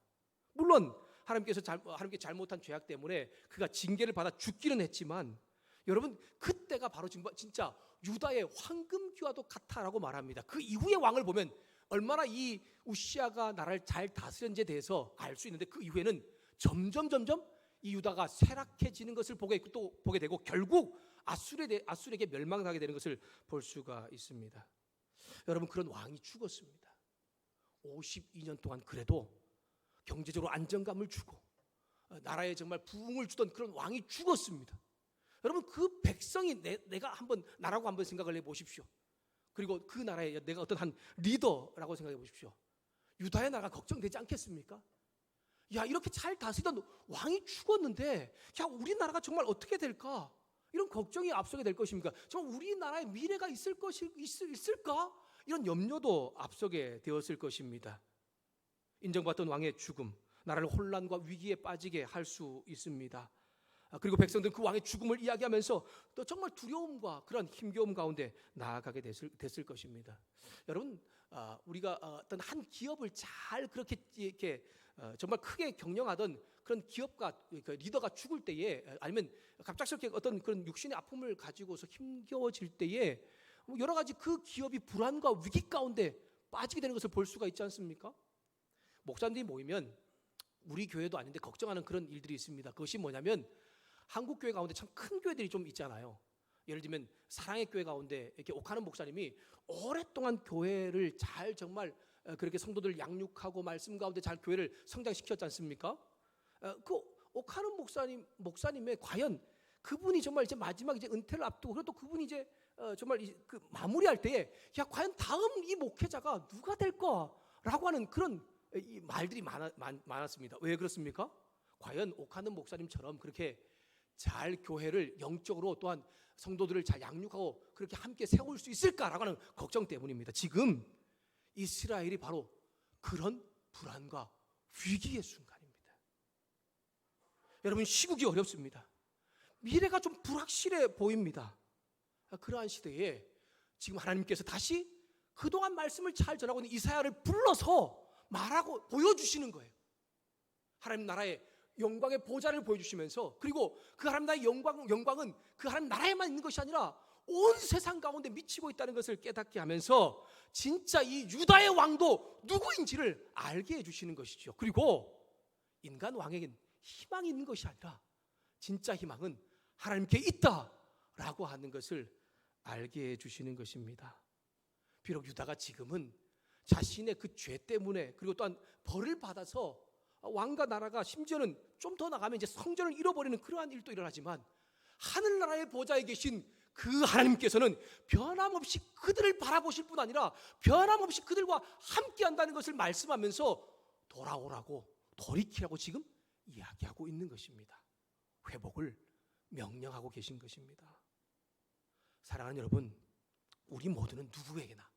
Speaker 2: 물론 하나님께 잘못한 죄악 때문에 그가 징계를 받아 죽기는 했지만, 여러분, 그때가 바로 진짜 유다의 황금기와도 같다라고 말합니다. 그 이후의 왕을 보면 얼마나 이 우시야가 나라를 잘 다스렸는지에 대해서 알 수 있는데, 그 이후에는 점점 이 유다가 쇠락해지는 것을 보게 되고 결국 아수르에게 멸망하게 되는 것을 볼 수가 있습니다. 여러분, 그런 왕이 죽었습니다. 52년 동안 그래도 경제적으로 안정감을 주고 나라에 정말 부흥을 주던 그런 왕이 죽었습니다. 여러분, 그 백성이 내가 나라고 한번 생각을 해보십시오. 그리고 그 나라에 내가 어떤 한 리더라고 생각해 보십시오. 유다의 나라가 걱정되지 않겠습니까? 야, 이렇게 잘 다스리던 왕이 죽었는데 야, 우리나라가 정말 어떻게 될까? 이런 걱정이 앞서게 될 것입니까? 정말 우리나라의 미래가 있을까? 이런 염려도 앞서게 되었을 것입니다. 인정받던 왕의 죽음, 나라를 혼란과 위기에 빠지게 할 수 있습니다. 그리고 백성들은 그 왕의 죽음을 이야기하면서 또 정말 두려움과 그런 힘겨움 가운데 나아가게 됐을 것입니다. 여러분, 우리가 어떤 한 기업을 잘 그렇게 이렇게 정말 크게 경영하던 그런 기업가 리더가 죽을 때에, 아니면 갑작스럽게 어떤 그런 육신의 아픔을 가지고서 힘겨워질 때에 여러 가지 그 기업이 불안과 위기 가운데 빠지게 되는 것을 볼 수가 있지 않습니까? 목사님들이 모이면 우리 교회도 아닌데 걱정하는 그런 일들이 있습니다. 그것이 뭐냐면 한국 교회 가운데 참 큰 교회들이 좀 있잖아요. 예를 들면 사랑의 교회 가운데 이렇게 옥하는 목사님이 오랫동안 교회를 잘 정말 그렇게 성도들 양육하고 말씀 가운데 잘 교회를 성장시켰지 않습니까? 그 옥하는 목사님의 과연 그분이 정말 이제 마지막 이제 은퇴를 앞두고 그리고 또 그분이 이제 정말 그 마무리할 때에 야 과연 다음 이 목회자가 누가 될까라고 하는 그런 이 말들이 많았습니다. 왜 그렇습니까? 과연 옥하는 목사님처럼 그렇게 잘 교회를 영적으로 또한 성도들을 잘 양육하고 그렇게 함께 세울 수 있을까라고 하는 걱정 때문입니다. 지금 이스라엘이 바로 그런 불안과 위기의 순간입니다. 여러분 시국이 어렵습니다. 미래가 좀 불확실해 보입니다. 그러한 시대에 지금 하나님께서 다시 그동안 말씀을 잘 전하고 있는 이사야를 불러서 말하고 보여주시는 거예요. 하나님 나라의 영광의 보좌를 보여주시면서 그리고 그 하나님 나라의 영광은 그 하나님 나라에만 있는 것이 아니라 온 세상 가운데 미치고 있다는 것을 깨닫게 하면서 진짜 이 유다의 왕도 누구인지를 알게 해주시는 것이죠. 그리고 인간 왕에겐 희망이 있는 것이 아니라 진짜 희망은 하나님께 있다라고 하는 것을 알게 해주시는 것입니다. 비록 유다가 지금은 자신의 그 죄 때문에 그리고 또한 벌을 받아서 왕과 나라가 심지어는 좀 더 나가면 이제 성전을 잃어버리는 그러한 일도 일어나지만 하늘나라의 보좌에 계신 그 하나님께서는 변함없이 그들을 바라보실 뿐 아니라 변함없이 그들과 함께한다는 것을 말씀하면서 돌아오라고 돌이키라고 지금 이야기하고 있는 것입니다. 회복을 명령하고 계신 것입니다. 사랑하는 여러분, 우리 모두는 누구에게나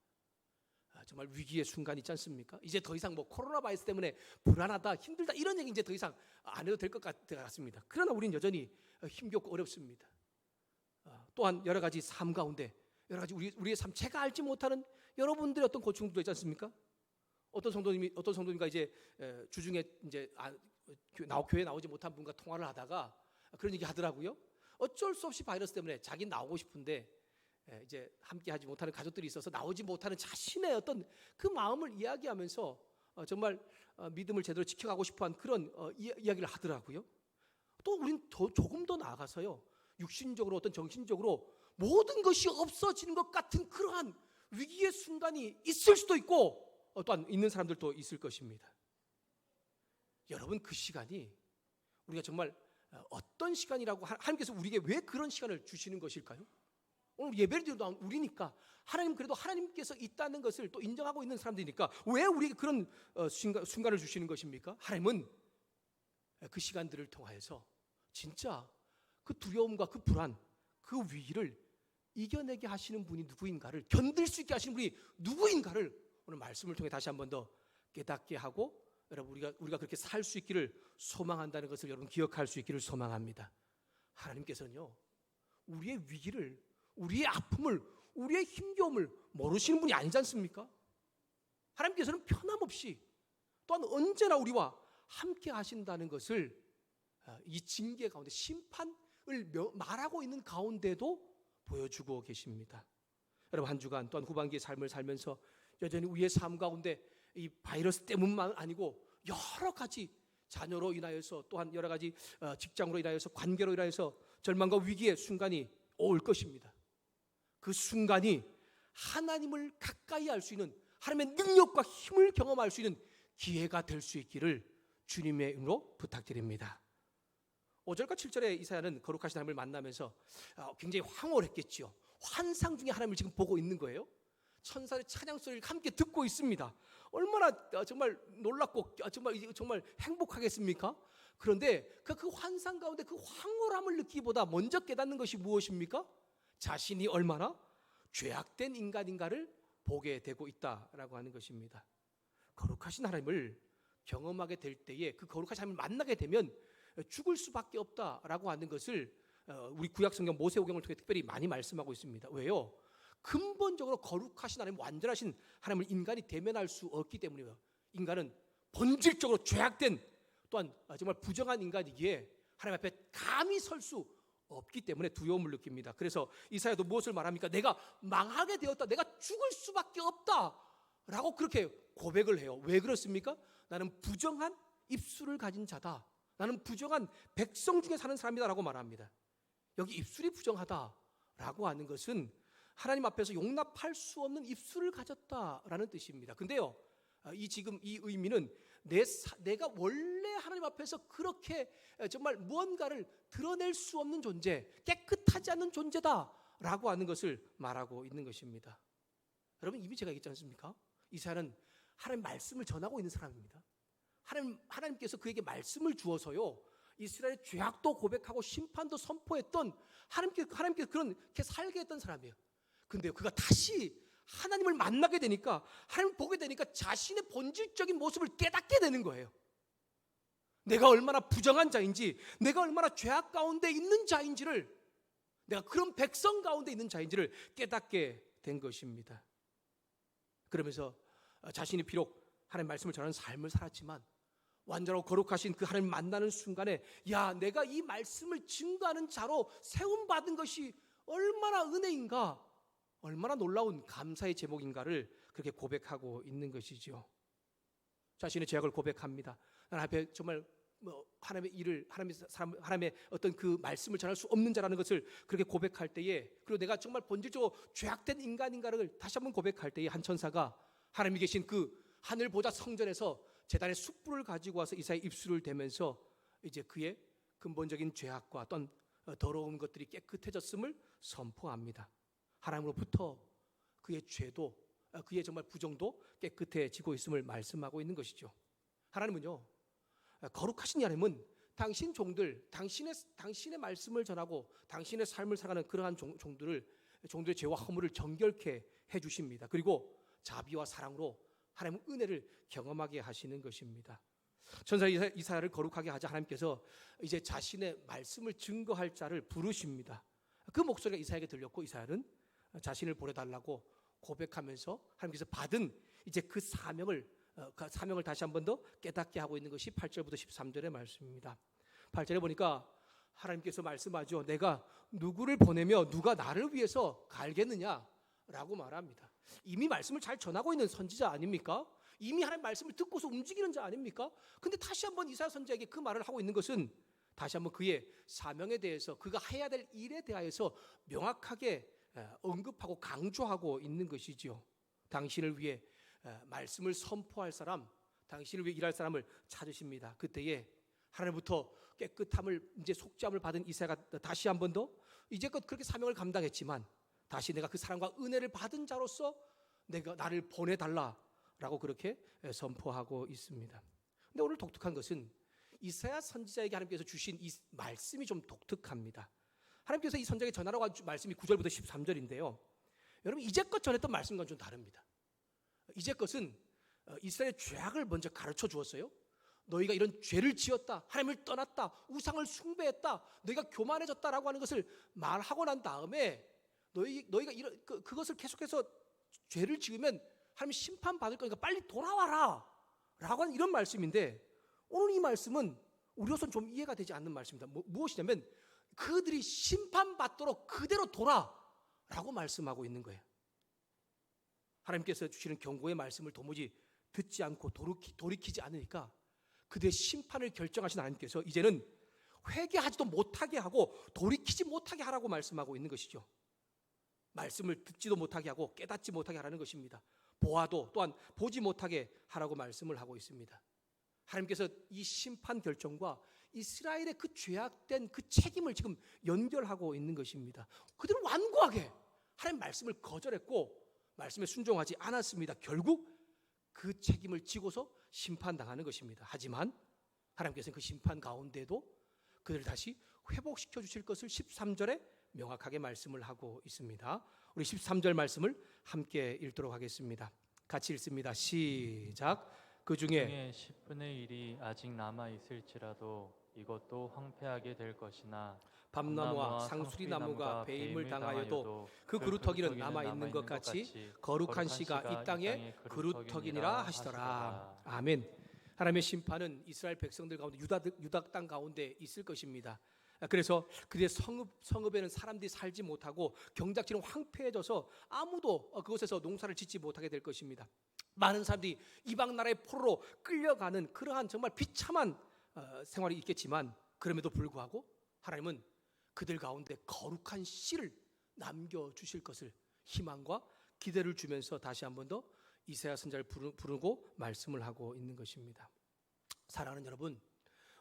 Speaker 2: 정말 위기의 순간 있지 않습니까? 이제 더 이상 뭐 코로나 바이러스 때문에 불안하다, 힘들다 이런 얘기 이제 더 이상 안 해도 될 것 같습니다. 그러나 우리는 여전히 힘겹고 어렵습니다. 또한 여러 가지 삶 가운데 여러 가지 우리의 삶 제가 알지 못하는 여러분들의 어떤 고충도 있지 않습니까? 어떤 성도님과 이제 주중에 이제 교회 나오지 못한 분과 통화를 하다가 그런 얘기 하더라고요. 어쩔 수 없이 바이러스 때문에 자기는 나오고 싶은데 이제 함께하지 못하는 가족들이 있어서 나오지 못하는 자신의 어떤 그 마음을 이야기하면서 정말 믿음을 제대로 지켜가고 싶어한 그런 이야기를 하더라고요. 또 우린 조금 더 나아가서요, 육신적으로 어떤 정신적으로 모든 것이 없어지는 것 같은 그러한 위기의 순간이 있을 수도 있고 또한 있는 사람들도 있을 것입니다. 여러분, 그 시간이 우리가 정말 어떤 시간이라고 하나님께서 우리에게 왜 그런 시간을 주시는 것일까요? 오늘 예배를 드려도 우리니까 하나님, 그래도 하나님께서 있다는 것을 또 인정하고 있는 사람들이니까 왜 우리에게 그런 순간을 주시는 것입니까? 하나님은 그 시간들을 통하여서 진짜 그 두려움과 그 불안, 그 위기를 이겨내게 하시는 분이 누구인가를, 견딜 수 있게 하시는 분이 누구인가를 오늘 말씀을 통해 다시 한 번 더 깨닫게 하고, 여러분 우리가 그렇게 살 수 있기를 소망한다는 것을 여러분 기억할 수 있기를 소망합니다. 하나님께서는요, 우리의 위기를, 우리의 아픔을, 우리의 힘겨움을 모르시는 분이 아니지 않습니까? 하나님께서는 변함없이 또한 언제나 우리와 함께 하신다는 것을 이 징계 가운데, 심판을 말하고 있는 가운데도 보여주고 계십니다. 여러분, 한 주간 또한 후반기의 삶을 살면서 여전히 우리의 삶 가운데 이 바이러스 때문만 아니고 여러 가지 자녀로 인하여서, 또한 여러 가지 직장으로 인하여서, 관계로 인하여서 절망과 위기의 순간이 올 것입니다. 그 순간이 하나님을 가까이 할 수 있는, 하나님의 능력과 힘을 경험할 수 있는 기회가 될 수 있기를 주님의 이름으로 부탁드립니다. 5절과 7절에 이사야는 거룩하신 하나님을 만나면서 굉장히 황홀했겠죠. 환상 중에 하나님을 지금 보고 있는 거예요. 천사의 찬양 소리를 함께 듣고 있습니다. 얼마나 정말 놀랍고 정말 행복하겠습니까? 그런데 그 환상 가운데 그 황홀함을 느끼기보다 먼저 깨닫는 것이 무엇입니까? 자신이 얼마나 죄악된 인간인가를 보게 되고 있다라고 하는 것입니다. 거룩하신 하나님을 경험하게 될 때에, 그 거룩하신 하나님을 만나게 되면 죽을 수밖에 없다라고 하는 것을 우리 구약성경 모세오경을 통해 특별히 많이 말씀하고 있습니다. 왜요? 근본적으로 거룩하신 하나님, 완전하신 하나님을 인간이 대면할 수 없기 때문이에요. 인간은 본질적으로 죄악된, 또한 정말 부정한 인간이기에 하나님 앞에 감히 설 수 없기 때문에 두려움을 느낍니다. 그래서 이사야도 무엇을 말합니까? 내가 망하게 되었다, 내가 죽을 수밖에 없다라고 그렇게 고백을 해요. 왜 그렇습니까? 나는 부정한 입술을 가진 자다, 나는 부정한 백성 중에 사는 사람이다 라고 말합니다. 여기 입술이 부정하다라고 라고 하는 것은 하나님 앞에서 용납할 수 없는 입술을 가졌다라는 뜻입니다. 근데요, 지금 이 의미는 내가 원래 하나님 앞에서 그렇게 정말 무언가를 드러낼 수 없는 존재, 깨끗하지 않는 존재다라고 하는 것을 말하고 있는 것입니다. 여러분, 이미 제가 얘기했지 않습니까? 이사야는 하나님 말씀을 전하고 있는 사람입니다. 하나님께서 그에게 말씀을 주어서요, 이스라엘의 죄악도 고백하고 심판도 선포했던 하나님께서 그렇게 살게 했던 사람이에요. 근데 그가 다시 하나님을 만나게 되니까, 하나님을 보게 되니까 자신의 본질적인 모습을 깨닫게 되는 거예요. 내가 얼마나 부정한 자인지, 내가 얼마나 죄악 가운데 있는 자인지를, 내가 그런 백성 가운데 있는 자인지를 깨닫게 된 것입니다. 그러면서 자신이 비록 하나님 말씀을 전하는 삶을 살았지만 완전하고 거룩하신 그 하나님 만나는 순간에, 야, 내가 이 말씀을 증거하는 자로 세움받은 것이 얼마나 은혜인가, 얼마나 놀라운 감사의 제목인가를 그렇게 고백하고 있는 것이죠. 자신의 죄악을 고백합니다. 나는 앞에 정말 하나님의 일을, 하나님의 어떤 그 말씀을 전할 수 없는 자라는 것을 그렇게 고백할 때에, 그리고 내가 정말 본질적으로 죄악된 인간인가를 다시 한번 고백할 때에, 한 천사가 하나님이 계신 그 하늘 보좌 성전에서 제단의 숯불을 가지고 와서 이사야의 입술을 대면서 이제 그의 근본적인 죄악과 어떤 더러운 것들이 깨끗해졌음을 선포합니다. 하나님으로부터 그의 죄도, 그의 정말 부정도 깨끗해지고 있음을 말씀하고 있는 것이죠. 하나님은요, 거룩하신 하나님은 당신 종들, 당신의 말씀을 전하고 당신의 삶을 살아가는 그러한 종들의 죄와 허물을 정결케 해주십니다. 그리고 자비와 사랑으로 하나님의 은혜를 경험하게 하시는 것입니다. 천사 이사야를 거룩하게 하자 하나님께서 이제 자신의 말씀을 증거할 자를 부르십니다. 그 목소리가 이사야에게 들렸고, 이사야는 자신을 보내달라고 고백하면서 하나님께서 받은 이제 그 사명을 다시 한 번 더 깨닫게 하고 있는 것이 8절부터 13절의 말씀입니다. 8절에 보니까 하나님께서 말씀하죠. 내가 누구를 보내며 누가 나를 위해서 갈겠느냐라고 말합니다. 이미 말씀을 잘 전하고 있는 선지자 아닙니까? 이미 하나님 말씀을 듣고서 움직이는 자 아닙니까? 근데 다시 한번 이사야 선지자에게 그 말을 하고 있는 것은 다시 한번 그의 사명에 대해서, 그가 해야 될 일에 대하여서 명확하게 언급하고 강조하고 있는 것이지요. 당신을 위해 말씀을 선포할 사람, 당신을 위해 일할 사람을 찾으십니다. 그때에 하나님부터 깨끗함을, 이제 속죄함을 받은 이사야가 다시 한 번 더 이제껏 그렇게 사명을 감당했지만 다시 내가 그 사랑과 은혜를 받은 자로서 내가 나를 보내달라라고 그렇게 선포하고 있습니다. 근데 오늘 독특한 것은 이사야 선지자에게 하나님께서 주신 이 말씀이 좀 독특합니다. 하나님께서 이 선지자에게 전하라고 한 말씀이 9절부터 13절인데요. 여러분, 이제껏 전했던 말씀과는 좀 다릅니다. 이제껏은 이스라엘의 죄악을 먼저 가르쳐 주었어요. 너희가 이런 죄를 지었다, 하나님을 떠났다, 우상을 숭배했다, 너희가 교만해졌다라고 하는 것을 말하고 난 다음에 너희가 그것을 계속해서 죄를 지으면 하나님 심판받을 거니까 빨리 돌아와라 라고 하는 이런 말씀인데, 오늘 이 말씀은 우리로서는 좀 이해가 되지 않는 말씀입니다. 무엇이냐면 그들이 심판받도록 그대로 돌아라고 말씀하고 있는 거예요. 하나님께서 주시는 경고의 말씀을 도무지 듣지 않고 돌이키지 않으니까 그들의 심판을 결정하신 하나님께서 이제는 회개하지도 못하게 하고 돌이키지 못하게 하라고 말씀하고 있는 것이죠. 말씀을 듣지도 못하게 하고 깨닫지 못하게 하라는 것입니다. 보아도 또한 보지 못하게 하라고 말씀을 하고 있습니다. 하나님께서 이 심판 결정과 이스라엘의 그 죄악된 그 책임을 지금 연결하고 있는 것입니다. 그들은 완고하게 하나님 말씀을 거절했고 말씀에 순종하지 않았습니다. 결국 그 책임을 지고서 심판당하는 것입니다. 하지만 하나님께서는 그 심판 가운데도 그들을 다시 회복시켜 주실 것을 13절에 명확하게 말씀을 하고 있습니다. 우리 13절 말씀을 함께 읽도록 하겠습니다. 같이 읽습니다. 시작. 그 중에
Speaker 4: 10분의 1이 아직 남아 있을지라도 이것도 황폐하게 될 것이나
Speaker 2: 밤나무와 상수리 나무가 배임을 당하여도 그 그루터기는 남아 있는 것 같이 거룩한 씨가 이 땅에 그루터기니라 하시더라. 아멘. 하나님의 심판은 이스라엘 백성들 가운데 유다 땅 가운데 있을 것입니다. 그래서 그들의 성읍에는 사람들이 살지 못하고 경작지는 황폐해져서 아무도 그곳에서 농사를 짓지 못하게 될 것입니다. 많은 사람들이 이방 나라의 포로로 끌려가는 그러한 정말 비참한 생활이 있겠지만, 그럼에도 불구하고 하나님은 그들 가운데 거룩한 씨를 남겨주실 것을 희망과 기대를 주면서 다시 한 번 더 이사야 선지자를 부르고 말씀을 하고 있는 것입니다. 사랑하는 여러분,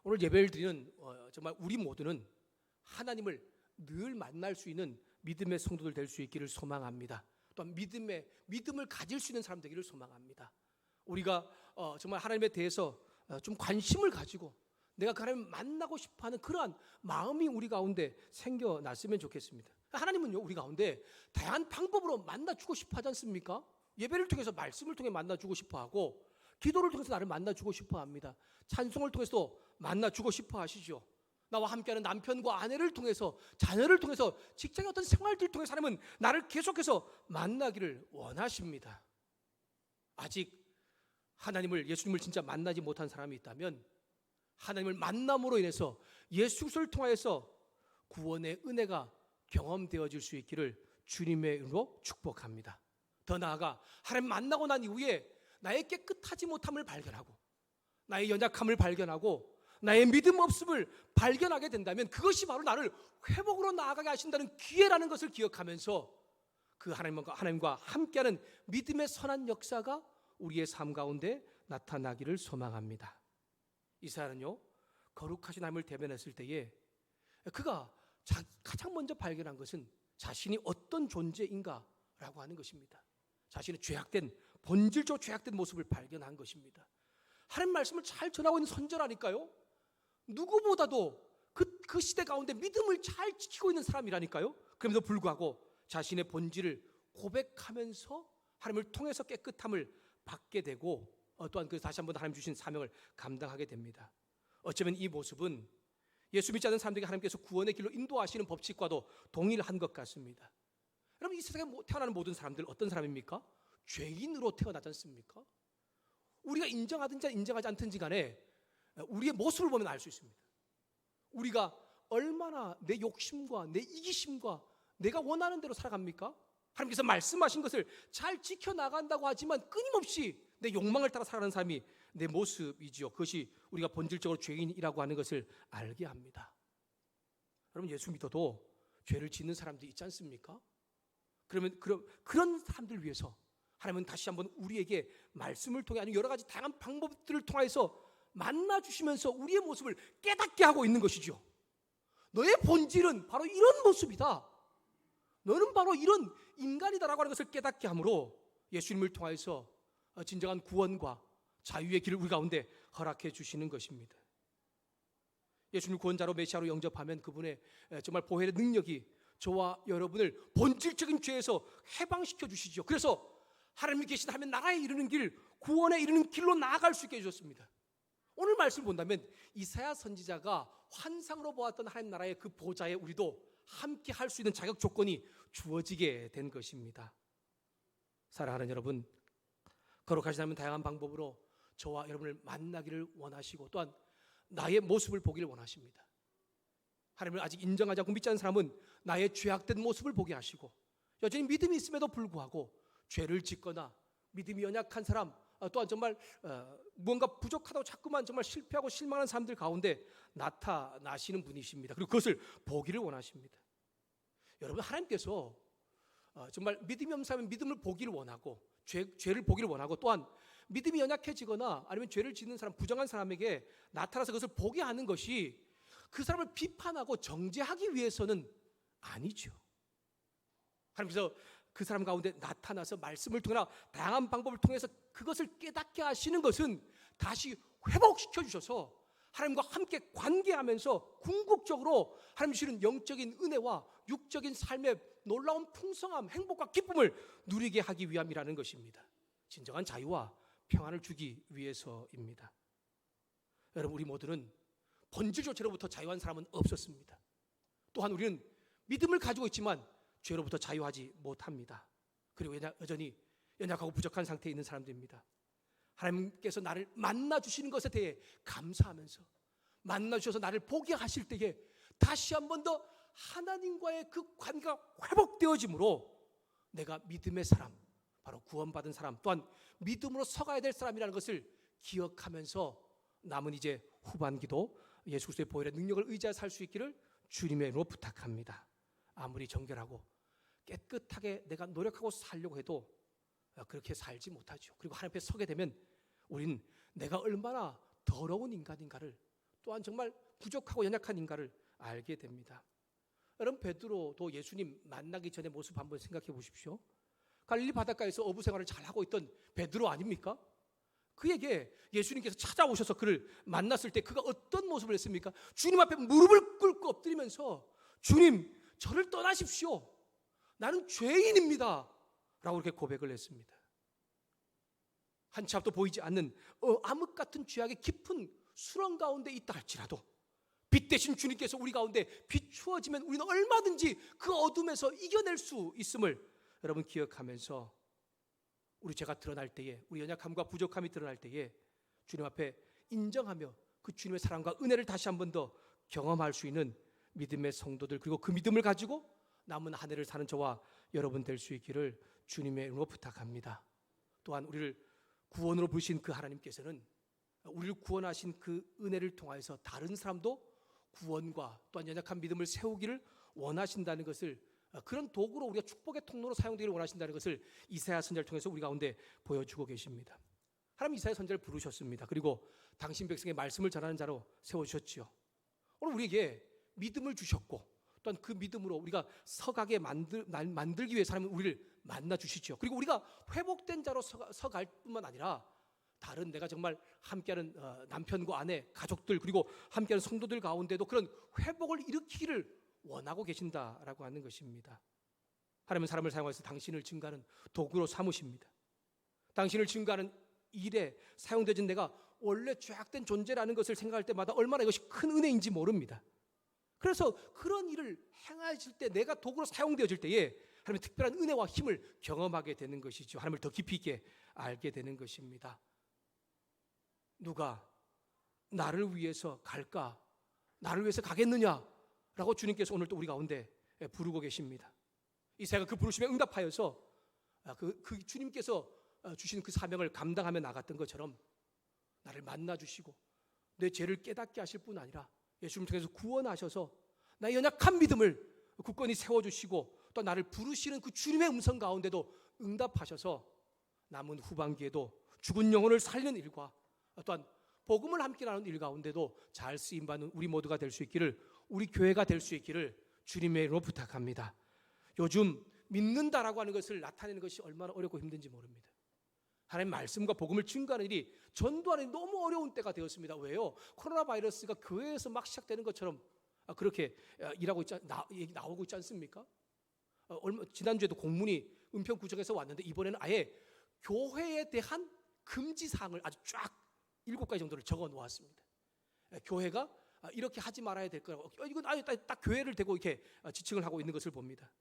Speaker 2: 오늘 예배를 드리는 정말 우리 모두는 하나님을 늘 만날 수 있는 믿음의 성도들 될 수 있기를 소망합니다. 또한 믿음을 가질 수 있는 사람 되기를 소망합니다. 우리가 정말 하나님에 대해서 좀 관심을 가지고 내가 그 하나님을 만나고 싶어하는 그러한 마음이 우리 가운데 생겨났으면 좋겠습니다. 하나님은요, 우리 가운데 다양한 방법으로 만나주고 싶어 하지 않습니까? 예배를 통해서 말씀을 통해 만나주고 싶어 하고, 기도를 통해서 나를 만나주고 싶어 합니다. 찬송을 통해서도 만나주고 싶어 하시죠. 나와 함께하는 남편과 아내를 통해서, 자녀를 통해서, 직장의 어떤 생활들 통해서 하나님은 나를 계속해서 만나기를 원하십니다. 아직 하나님을, 예수님을 진짜 만나지 못한 사람이 있다면 하나님을 만남으로 인해서 예수 그리스도를 통하여서 구원의 은혜가 경험되어질 수 있기를 주님의 이름으로 축복합니다. 더 나아가 하나님 만나고 난 이후에 나의 깨끗하지 못함을 발견하고, 나의 연약함을 발견하고, 나의 믿음 없음을 발견하게 된다면 그것이 바로 나를 회복으로 나아가게 하신다는 기회라는 것을 기억하면서 그 하나님과 함께하는 믿음의 선한 역사가 우리의 삶 가운데 나타나기를 소망합니다. 이사야는요, 거룩하신 하나님을 대면했을 때에 그가 가장 먼저 발견한 것은 자신이 어떤 존재인가라고 하는 것입니다. 자신의 본질적으로 죄악된 모습을 발견한 것입니다. 하나님 말씀을 잘 전하고 있는 선지자라니까요. 누구보다도 그 시대 가운데 믿음을 잘 지키고 있는 사람이라니까요. 그럼에도 불구하고 자신의 본질을 고백하면서 하나님을 통해서 깨끗함을 받게 되고, 또한 다시 한번 하나님 주신 사명을 감당하게 됩니다. 어쩌면 이 모습은 예수 믿지 않는 사람들에게 하나님께서 구원의 길로 인도하시는 법칙과도 동일한 것 같습니다. 여러분, 이 세상에 태어나는 모든 사람들 어떤 사람입니까? 죄인으로 태어나지 않습니까? 우리가 인정하든지 인정하지 않든지 간에 우리의 모습을 보면 알 수 있습니다. 우리가 얼마나 내 욕심과 내 이기심과 내가 원하는 대로 살아갑니까? 하나님께서 말씀하신 것을 잘 지켜나간다고 하지만 끊임없이 내 욕망을 따라 살아가는 사람이 내 모습이지요. 그것이 우리가 본질적으로 죄인이라고 하는 것을 알게 합니다. 여러분, 예수 믿어도 죄를 짓는 사람들이 있지 않습니까? 그런 사람들 위해서 하나님은 다시 한번 우리에게 말씀을 통해 아니면 여러 가지 다양한 방법들을 통해서 만나주시면서 우리의 모습을 깨닫게 하고 있는 것이죠. 너의 본질은 바로 이런 모습이다, 너는 바로 이런 인간이다라고 하는 것을 깨닫게 함으로 예수님을 통해서 진정한 구원과 자유의 길을 우리 가운데 허락해 주시는 것입니다. 예수님 구원자로 메시아로 영접하면 그분의 정말 보혈의 능력이 저와 여러분을 본질적인 죄에서 해방시켜 주시죠. 그래서 하나님이 계신 하나님의 나라에 이르는 길, 구원에 이르는 길로 나아갈 수 있게 해주셨습니다. 오늘 말씀을 본다면 이사야 선지자가 환상으로 보았던 하나님 나라의 그 보좌에 우리도 함께 할 수 있는 자격 조건이 주어지게 된 것입니다. 사랑하는 여러분, 거룩하신 하나님은 다양한 방법으로 저와 여러분을 만나기를 원하시고 또한 나의 모습을 보기를 원하십니다. 하나님을 아직 인정하지 않고 믿지 않는 사람은 나의 죄악된 모습을 보게 하시고, 여전히 믿음이 있음에도 불구하고 죄를 짓거나 믿음이 연약한 사람, 또한 정말 무언가 부족하다고 자꾸만 정말 실패하고 실망하는 사람들 가운데 나타나시는 분이십니다. 그리고 그것을 보기를 원하십니다. 여러분, 하나님께서 정말 믿음이 없는 사람은 믿음을 보기를 원하고 죄를 보기를 원하고, 또한 믿음이 연약해지거나 아니면 죄를 짓는 사람, 부정한 사람에게 나타나서 그것을 보게 하는 것이 그 사람을 비판하고 정죄하기 위해서는 아니죠. 하나님께서 그 사람 가운데 나타나서 말씀을 통해 다양한 방법을 통해서 그것을 깨닫게 하시는 것은 다시 회복시켜 주셔서 하나님과 함께 관계하면서 궁극적으로 하나님 주시는 영적인 은혜와 육적인 삶의 놀라운 풍성함, 행복과 기쁨을 누리게 하기 위함이라는 것입니다. 진정한 자유와 평안을 주기 위해서입니다. 여러분, 우리 모두는 본질적으로 죄로부터 자유한 사람은 없었습니다. 또한 우리는 믿음을 가지고 있지만 죄로부터 자유하지 못합니다. 그리고 여전히 연약하고 부족한 상태에 있는 사람들입니다. 하나님께서 나를 만나주시는 것에 대해 감사하면서 만나주셔서 나를 보게 하실 때에 다시 한 번 더 하나님과의 그 관계가 회복되어짐으로 내가 믿음의 사람, 바로 구원받은 사람, 또한 믿음으로 서가야 될 사람이라는 것을 기억하면서 남은 이제 후반기도 예수 그리스도의 보혈의 능력을 의지하여 살 수 있기를 주님의 이름으로 부탁합니다. 아무리 정결하고
Speaker 1: 깨끗하게 내가 노력하고 살려고 해도 그렇게 살지 못하죠. 그리고 하나님 앞에 서게 되면 우리는 내가 얼마나 더러운 인간인가를, 또한 정말 부족하고 연약한 인간을 알게 됩니다. 여러분, 베드로도 예수님 만나기 전의 모습 한번 생각해 보십시오. 갈릴리 바닷가에서 어부 생활을 잘하고 있던 베드로 아닙니까? 그에게 예수님께서 찾아오셔서 그를 만났을 때 그가 어떤 모습을 했습니까? 주님 앞에 무릎을 꿇고 엎드리면서 주님, 저를 떠나십시오. 나는 죄인입니다. 라고 이렇게 고백을 했습니다. 한치 앞도 보이지 않는 암흑 같은 죄악의 깊은 수렁 가운데 있다 할지라도 빛 대신 주님께서 우리 가운데 비추어지면 우리는 얼마든지 그 어둠에서 이겨낼 수 있음을 여러분 기억하면서 우리 죄가 드러날 때에, 우리 연약함과 부족함이 드러날 때에 주님 앞에 인정하며 그 주님의 사랑과 은혜를 다시 한 번 더 경험할 수 있는 믿음의 성도들, 그리고 그 믿음을 가지고 남은 한 해를 사는 저와 여러분 될 수 있기를 주님의 이름으로 부탁합니다. 또한 우리를 구원으로 부르신 그 하나님께서는 우리를 구원하신 그 은혜를 통하여서 다른 사람도 구원과 또한 연약한 믿음을 세우기를 원하신다는 것을, 그런 도구로 우리가 축복의 통로로 사용되기를 원하신다는 것을 이사야 선지자를 통해서 우리 가운데 보여주고 계십니다. 하나님 이사야 선지자를 부르셨습니다. 그리고 당신 백성의 말씀을 전하는 자로 세워주셨지요. 오늘 우리에게 믿음을 주셨고 또한 그 믿음으로 우리가 서가게 만들기 위해서 하나님은 우리를 만나 주시죠. 그리고 우리가 회복된 자로 서갈 뿐만 아니라 다른 내가 정말 함께하는 남편과 아내, 가족들, 그리고 함께하는 성도들 가운데도 그런 회복을 일으키기를 원하고 계신다라고 하는 것입니다. 하나님은 사람을 사용해서 당신을 증거하는 도구로 삼으십니다. 당신을 증거하는 일에 사용되진 내가 원래 죄악된 존재라는 것을 생각할 때마다 얼마나 이것이 큰 은혜인지 모릅니다. 그래서 그런 일을 행하실 때, 내가 도구로 사용되어질 때에 하나님의 특별한 은혜와 힘을 경험하게 되는 것이죠. 하나님을 더 깊이 있게 알게 되는 것입니다. 누가 나를 위해서 갈까? 나를 위해서 가겠느냐? 라고 주님께서 오늘 또 우리 가운데 부르고 계십니다. 이사야가 그 부르심에 응답하여서 그 주님께서 주신 그 사명을 감당하며 나갔던 것처럼 나를 만나 주시고 내 죄를 깨닫게 하실 뿐 아니라 예수님을 통해서 구원하셔서 나의 연약한 믿음을 굳건히 세워주시고 또 나를 부르시는 그 주님의 음성 가운데도 응답하셔서 남은 후반기에도 죽은 영혼을 살리는 일과 또한 복음을 함께 나누는 일 가운데도 잘 쓰임받는 우리 모두가 될 수 있기를, 우리 교회가 될 수 있기를 주님의 이름으로 부탁합니다. 요즘 믿는다라고 하는 것을 나타내는 것이 얼마나 어렵고 힘든지 모릅니다. 하나님의 말씀과 복음을 증거하는 일이 전도하는 너무 어려운 때가 되었습니다. 왜요? 코로나 바이러스가 교회에서 막 시작되는 것처럼 그렇게 일하고 나오고 있지 않습니까? 지난주에도 공문이 은평구청에서 왔는데 이번에는 아예 교회에 대한 금지 사항을 아주 쫙 7가지 정도를 적어 놓았습니다. 교회가 이렇게 하지 말아야 될 거라고, 이건 아예 딱 교회를 대고 이렇게 지칭을 하고 있는 것을 봅니다.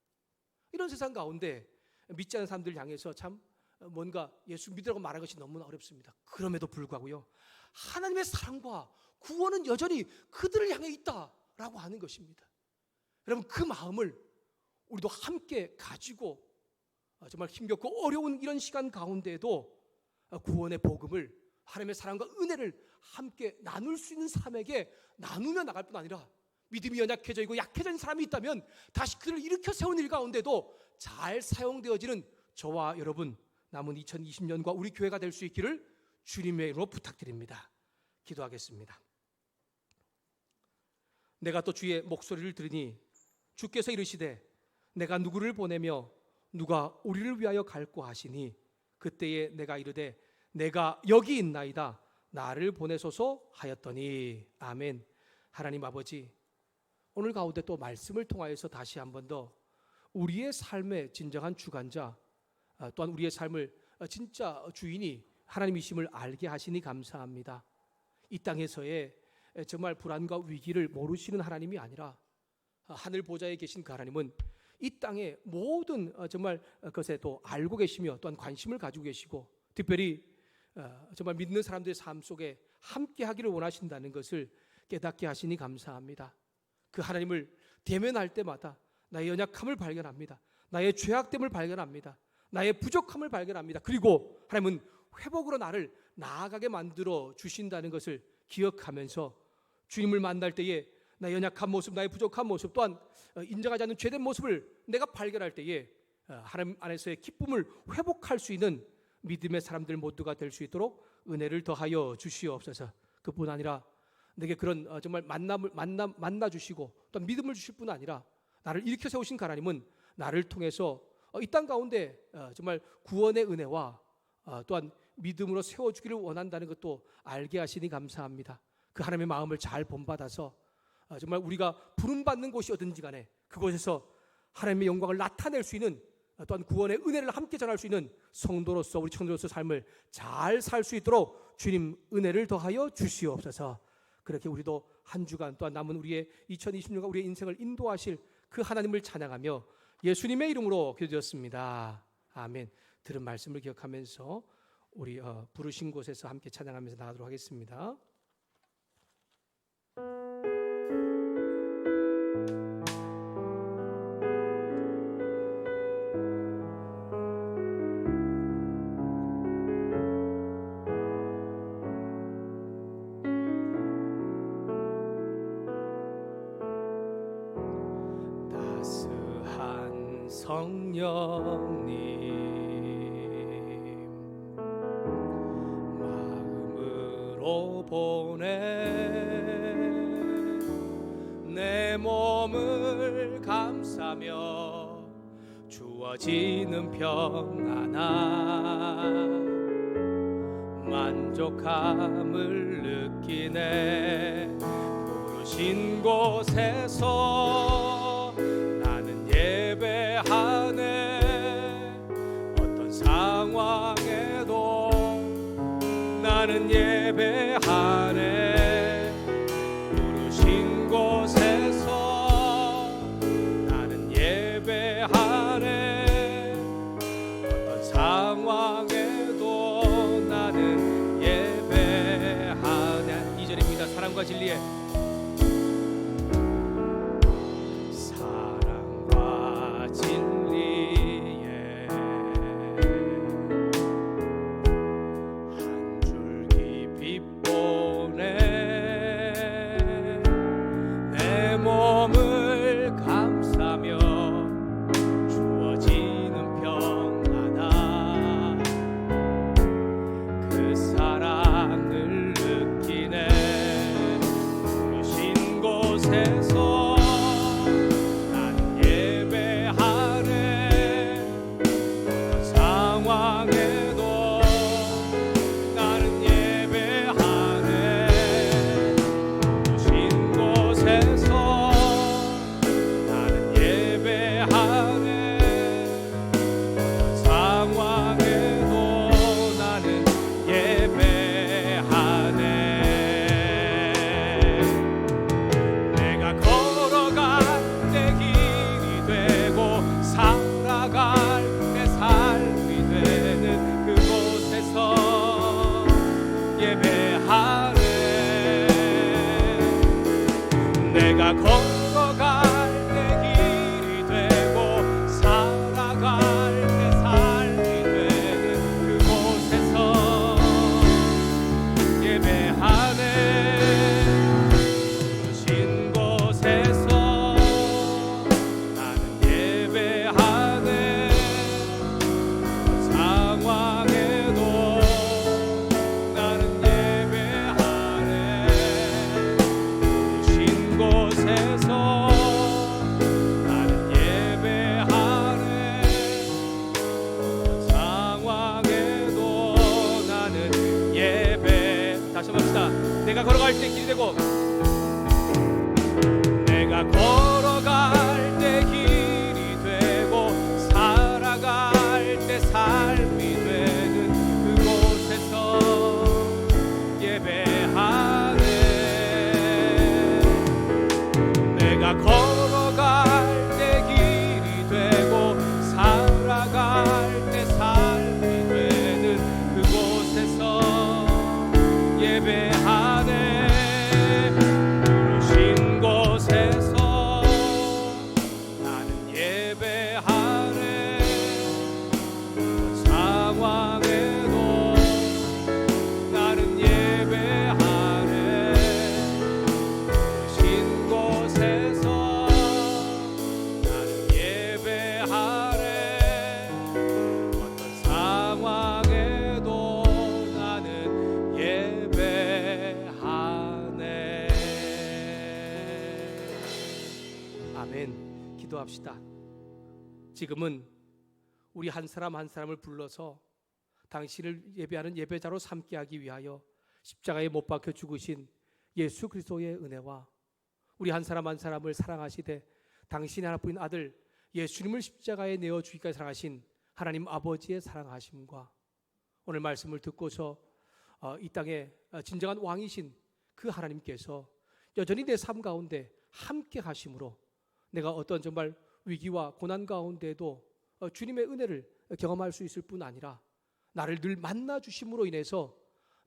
Speaker 1: 이런 세상 가운데 믿지 않는 사람들 향해서 참 뭔가 예수 믿으라고 말하는 것이 너무나 어렵습니다. 그럼에도 불구하고요, 하나님의 사랑과 구원은 여전히 그들을 향해 있다라고 하는 것입니다. 여러분, 그 마음을 우리도 함께 가지고 정말 힘겹고 어려운 이런 시간 가운데에도 구원의 복음을, 하나님의 사랑과 은혜를 함께 나눌 수 있는 사람에게 나누며 나갈 뿐 아니라 믿음이 연약해져 있고 약해진 사람이 있다면 다시 그를 일으켜 세운 일 가운데도 잘 사용되어지는 저와 여러분, 남은 2020년과 우리 교회가 될 수 있기를 주님의 이름으로 부탁드립니다. 기도하겠습니다. 내가 또 주의 목소리를 들으니 주께서 이르시되 내가 누구를 보내며 누가 우리를 위하여 갈고 하시니 그때에 내가 이르되 내가 여기 있나이다, 나를 보내소서 하였더니. 아멘. 하나님 아버지, 오늘 가운데 또 말씀을 통하여서 다시 한 번 더 우리의 삶의 진정한 주관자, 또한 우리의 삶을 진짜 주인이 하나님이심을 알게 하시니 감사합니다. 이 땅에서의 정말 불안과 위기를 모르시는 하나님이 아니라 하늘 보좌에 계신 그 하나님은 이 땅의 모든 정말 것에 또 알고 계시며 또한 관심을 가지고 계시고, 특별히 정말 믿는 사람들의 삶 속에 함께 하기를 원하신다는 것을 깨닫게 하시니 감사합니다. 그 하나님을 대면할 때마다 나의 연약함을 발견합니다. 나의 죄악됨을 발견합니다. 나의 부족함을 발견합니다. 그리고 하나님은 회복으로 나를 나아가게 만들어 주신다는 것을 기억하면서 주님을 만날 때에 나의 연약한 모습, 나의 부족한 모습, 또한 인정하지 않는 죄된 모습을 내가 발견할 때에
Speaker 2: 하나님 안에서의 기쁨을 회복할 수 있는 믿음의 사람들 모두가 될 수 있도록 은혜를 더하여 주시옵소서. 그뿐 아니라 내게 그런 정말 만나 주시고 또 믿음을 주실 뿐 아니라 나를 일으켜 세우신 하나님은 나를 통해서 이 땅 가운데 정말 구원의 은혜와 또한 믿음으로 세워주기를 원한다는 것도 알게 하시니 감사합니다. 그 하나님의 마음을 잘 본받아서 정말 우리가 부름받는 곳이 어딘지 간에 그곳에서 하나님의 영광을 나타낼 수 있는 또한 구원의 은혜를 함께 전할 수 있는 성도로서 우리 청도로서 삶을 잘 살 수 있도록 주님 은혜를 더하여 주시옵소서. 그렇게 우리도 한 주간 또한 남은 우리의 2020년간 우리의 인생을 인도하실 그 하나님을 찬양하며 예수님의 이름으로 기도드렸습니다. 아멘. 들은 말씀을 기억하면서 우리 부르신 곳에서 함께 찬양하면서 나가도록 하겠습니다. 따스한 성령님 마음으로 보내 내 몸을 감싸며 주어지는 평안함 만족함을 느끼네. 부르신 곳에서 나는 예배하네. 어떤 상황에도 나는 예배하네. 부르신 곳에서 나는 예배하네. 어떤 상황에도 나는 예배하네. 2절입니다. 사랑과 진리에 몸을 감싸며 주어지는 평안함 그 사랑을 느끼네. 부르신 곳에서 나는 예배하네. 어떤 상황에도 나는 예배하네. 부르신 곳에서 내가 걸어갈 때 길이 되고 살아갈 때 삶이 되는 그곳에서 예배하네. 부르신 곳에서 나는 예배하네. 상황에도 나는 예배하네. 곳에서 나는 예배하네. 상황에도 나는 예배. 다시 한번 합시다. 내가 걸어갈 때 길이 되고 내가 걸어갈 때 길이 되고 살아갈 때 삶이 되는 그곳에서 예배하네. 아멘. 기도합시다. 지금은 우리 한 사람 한 사람을 불러서 당신을 예배하는 예배자로 삼게 하기 위하여 십자가에 못 박혀 죽으신 예수 그리스도의 은혜와 우리 한 사람 한 사람을 사랑하시되 당신의 하나뿐인 아들 예수님을 십자가에 내어 주기까지 사랑하신 하나님 아버지의 사랑하심과 오늘 말씀을 듣고서 이 땅에 진정한 왕이신 그 하나님께서 여전히 내 삶 가운데 함께 하심으로 내가 어떤 정말 위기와 고난 가운데도 주님의 은혜를 경험할 수 있을 뿐 아니라 나를 늘 만나 주심으로 인해서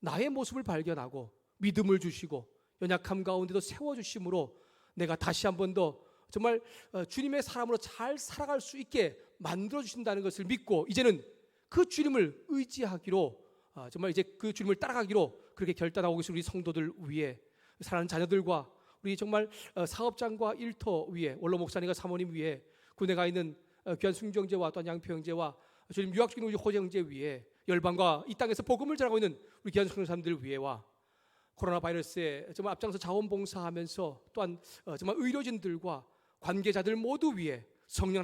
Speaker 2: 나의 모습을 발견하고 믿음을 주시고 연약함 가운데도 세워주심으로 내가 다시 한 번 더 정말 주님의 사람으로 잘 살아갈 수 있게 만들어주신다는 것을 믿고 이제는 그 주님을 의지하기로 정말 이제 그 주님을 따라가기로 그렇게 결단하고 계신 우리 성도들 위해 사랑하는 자녀들과 우리 정말 사업장과 일터 위에 원로 목사님과 사모님 위에 군에 가 있는 귀한 순경제와 또한 양표 형제와 주님 유학 중인 우리 호재 형제 위에 열방과 이 땅에서 복음을 전하고 있는 우리 귀한 성도사님들 위에와 코로나 바이러스에 정말 앞장서 자원봉사하면서 또한 정말 의료진들과 관계자들 모두 위에 성령